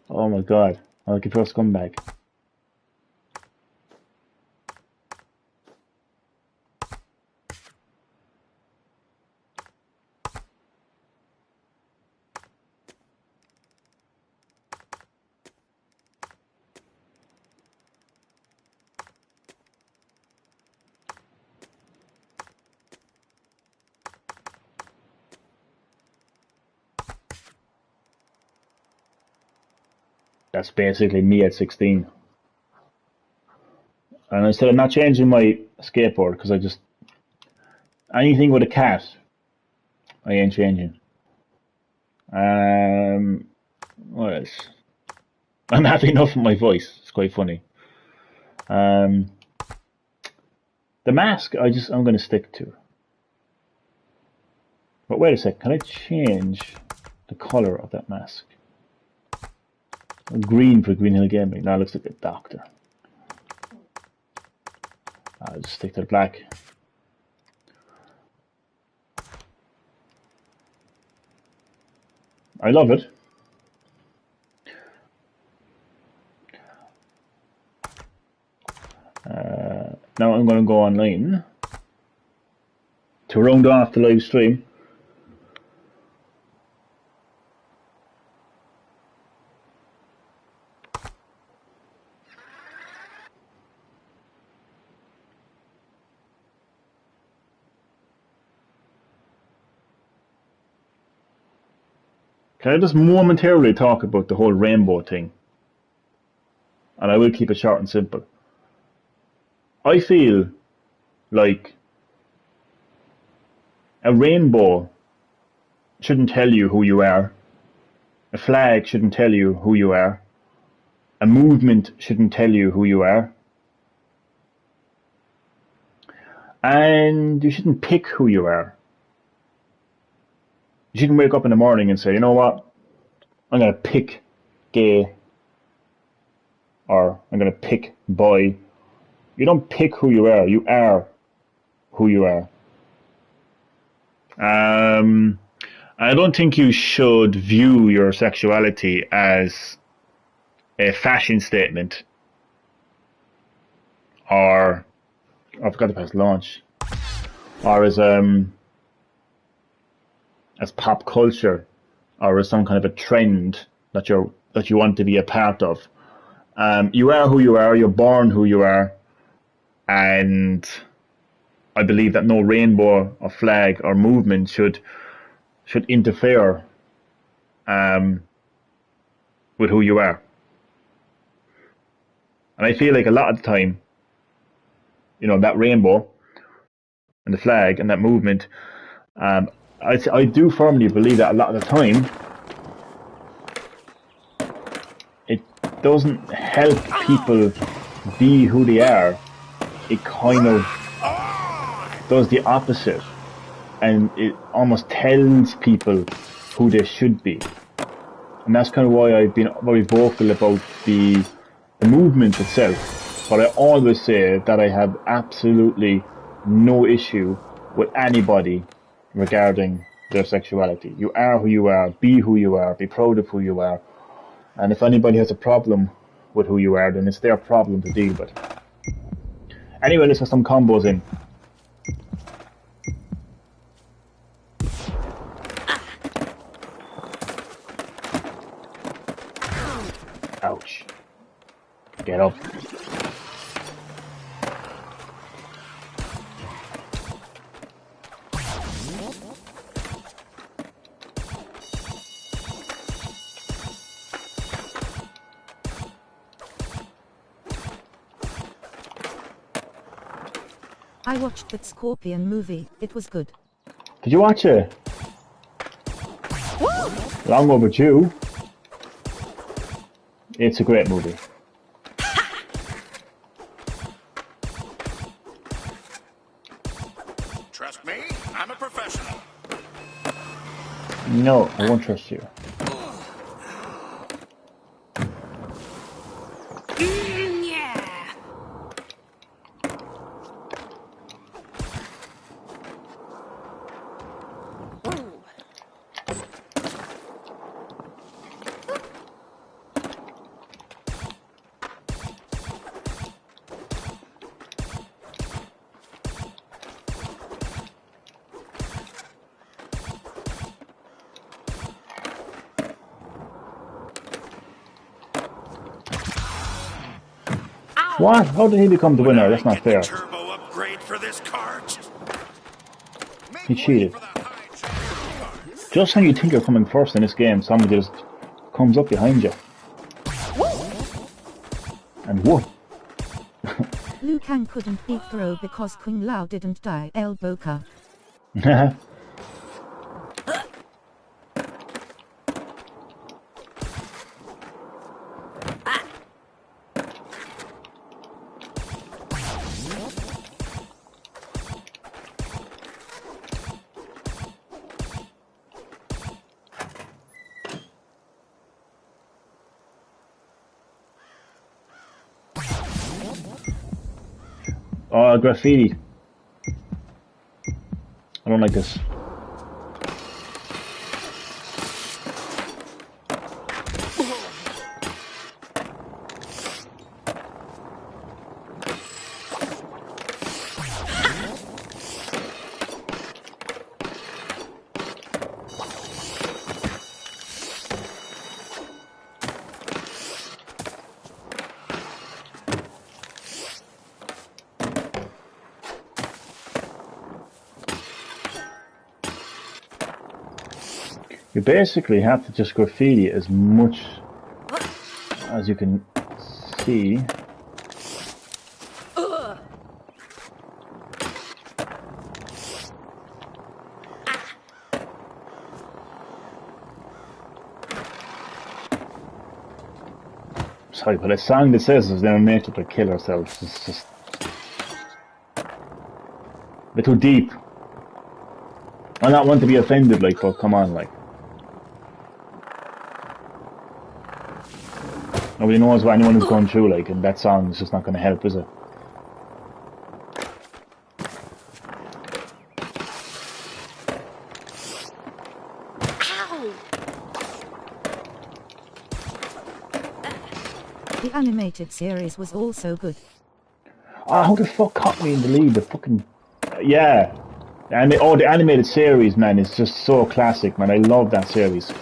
Speaker 1: Oh my god, I like a pro scumbag. That's basically me at 16. And instead of not changing my skateboard, because I just, anything with a cat, I ain't changing. What else? I'm happy enough with my voice. It's quite funny. The mask, I'm going to stick to. But wait a sec, can I change the color of that mask? Green for Green Hill Gaming. Now it looks like a doctor. I'll just stick to the black. I love it. Now I'm going to go online to round off the live stream. Can I just momentarily talk about the whole rainbow thing? And I will keep it short and simple. I feel like a rainbow shouldn't tell you who you are. A flag shouldn't tell you who you are. A movement shouldn't tell you who you are. And you shouldn't pick who you are. You shouldn't wake up in the morning and say, you know what, I'm going to pick gay, or I'm going to pick boy. You don't pick who you are who you are. I don't think you should view your sexuality as a fashion statement, or I forgot to press launch, or as pop culture, or as some kind of a trend that you want to be a part of. You are who you are. You're born who you are, and I believe that no rainbow or flag or movement should interfere with who you are. And I feel like a lot of the time, you know, that rainbow and the flag and that movement, I do firmly believe that a lot of the time it doesn't help people be who they are. It kind of does the opposite, and it almost tells people who they should be. And that's kind of why I've been very vocal about the movement itself. But I always say that I have absolutely no issue with anybody regarding their sexuality. You are who you are, be who you are, be proud of who you are. And if anybody has a problem with who you are, then it's their problem to deal with. Anyway, let's have some combos in. Ouch. Get up.
Speaker 2: I watched that Scorpion movie. It was good.
Speaker 1: Did you watch it? Long overdue. It's a great movie.
Speaker 4: Trust me, I'm a professional.
Speaker 1: No, I won't trust you.
Speaker 3: Yeah.
Speaker 1: What? How did he become the winner? That's not fair.
Speaker 4: Turbo upgrade for this cart.
Speaker 1: He cheated. Just when you think you're coming first in this game, somebody just comes up behind you. And what?
Speaker 2: Liu Kang couldn't beat Throw because Kung Lao didn't die. El Boca.
Speaker 1: Oh, graffiti. I don't like this. You basically have to just graffiti as much as you can see. Sorry, but a song that says there's no nature to kill ourselves. It's just a bit too deep. I not want to be offended, like, but come on, like. Nobody knows what anyone is going through, like, and that song is just not going to help, is it?
Speaker 2: The animated series was also good.
Speaker 1: Ah, who the fuck caught me in the lead? The fucking... yeah. The animated series, man, is just so classic, man. I love that series.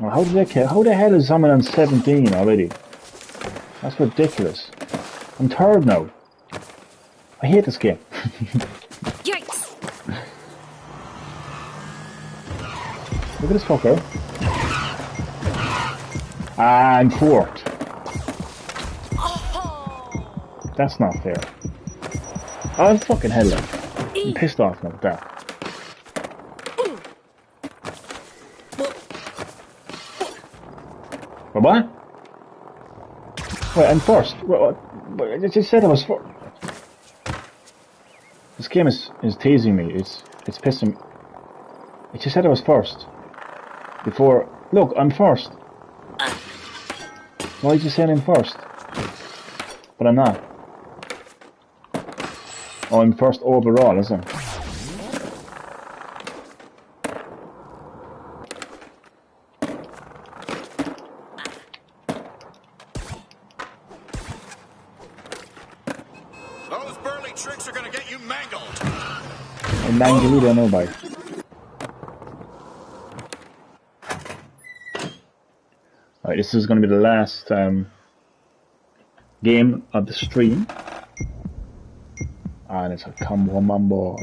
Speaker 1: Well, how did they care? How the hell is someone on 17 already? That's ridiculous. I'm third now. I hate this game.
Speaker 3: Yikes!
Speaker 1: Look at this fucker. And fourth. That's not fair. Oh, fucking hell, like. I'm pissed off now with that. What? Wait, I'm first. What? I just said I was first. This game is teasing me. It's pissing me. It just said I was first. Before... Look, I'm first. Why did you say I'm first? But I'm not. Oh, I'm first overall, isn't it?
Speaker 4: Those burly tricks are gonna get you mangled.
Speaker 1: And mangle you don't know about. Alright, this is going to be the last game of the stream. And it's a combo mambo.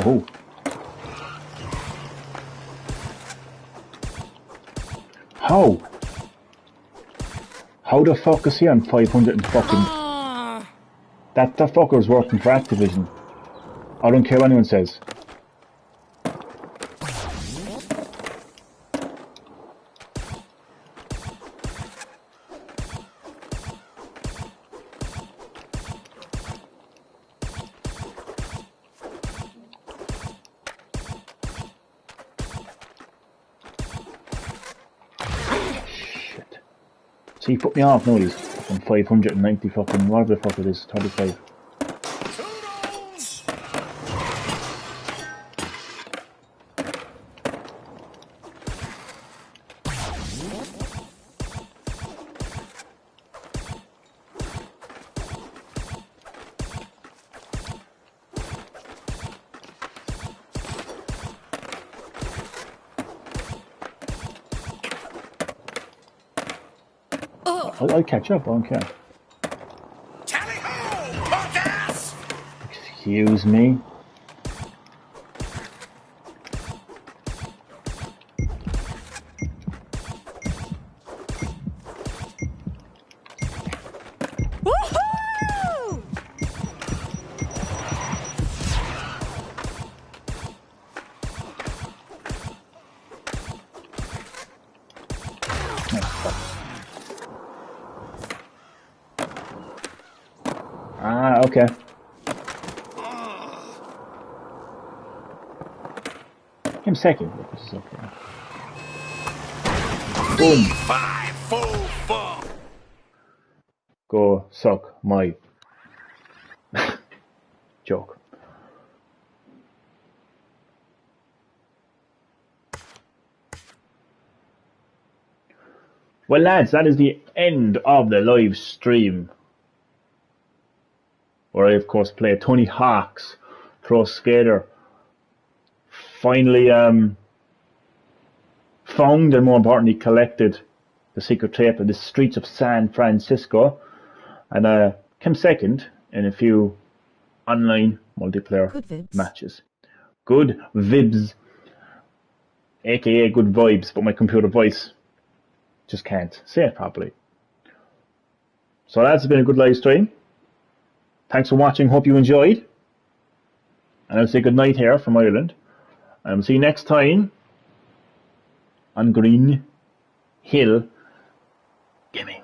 Speaker 1: Oh. How? How the fuck is he on 500 and fucking... That fucker's working for Activision. I don't care what anyone says. So he put me off, no, he's fucking 590 fucking, whatever the fuck it is, 35. I'll catch up, I don't care.
Speaker 4: Tally-ho, punk ass!
Speaker 1: Excuse me.
Speaker 3: Woohoo!
Speaker 1: Ah, okay. I'm second. This is okay. Boom.
Speaker 4: 5 full.
Speaker 1: Go suck my joke. Well, lads, that is the end of the live stream, where I, of course, play Tony Hawk's Pro Skater. Finally found and, more importantly, collected the secret tape in the streets of San Francisco, and came second in a few online multiplayer matches. Good vibes, aka good vibes, but my computer voice just can't say it properly. So that's been a good live stream. Thanks for watching, hope you enjoyed. And I'll say good night here from Ireland. And we'll see you next time on Green Hill Gaming.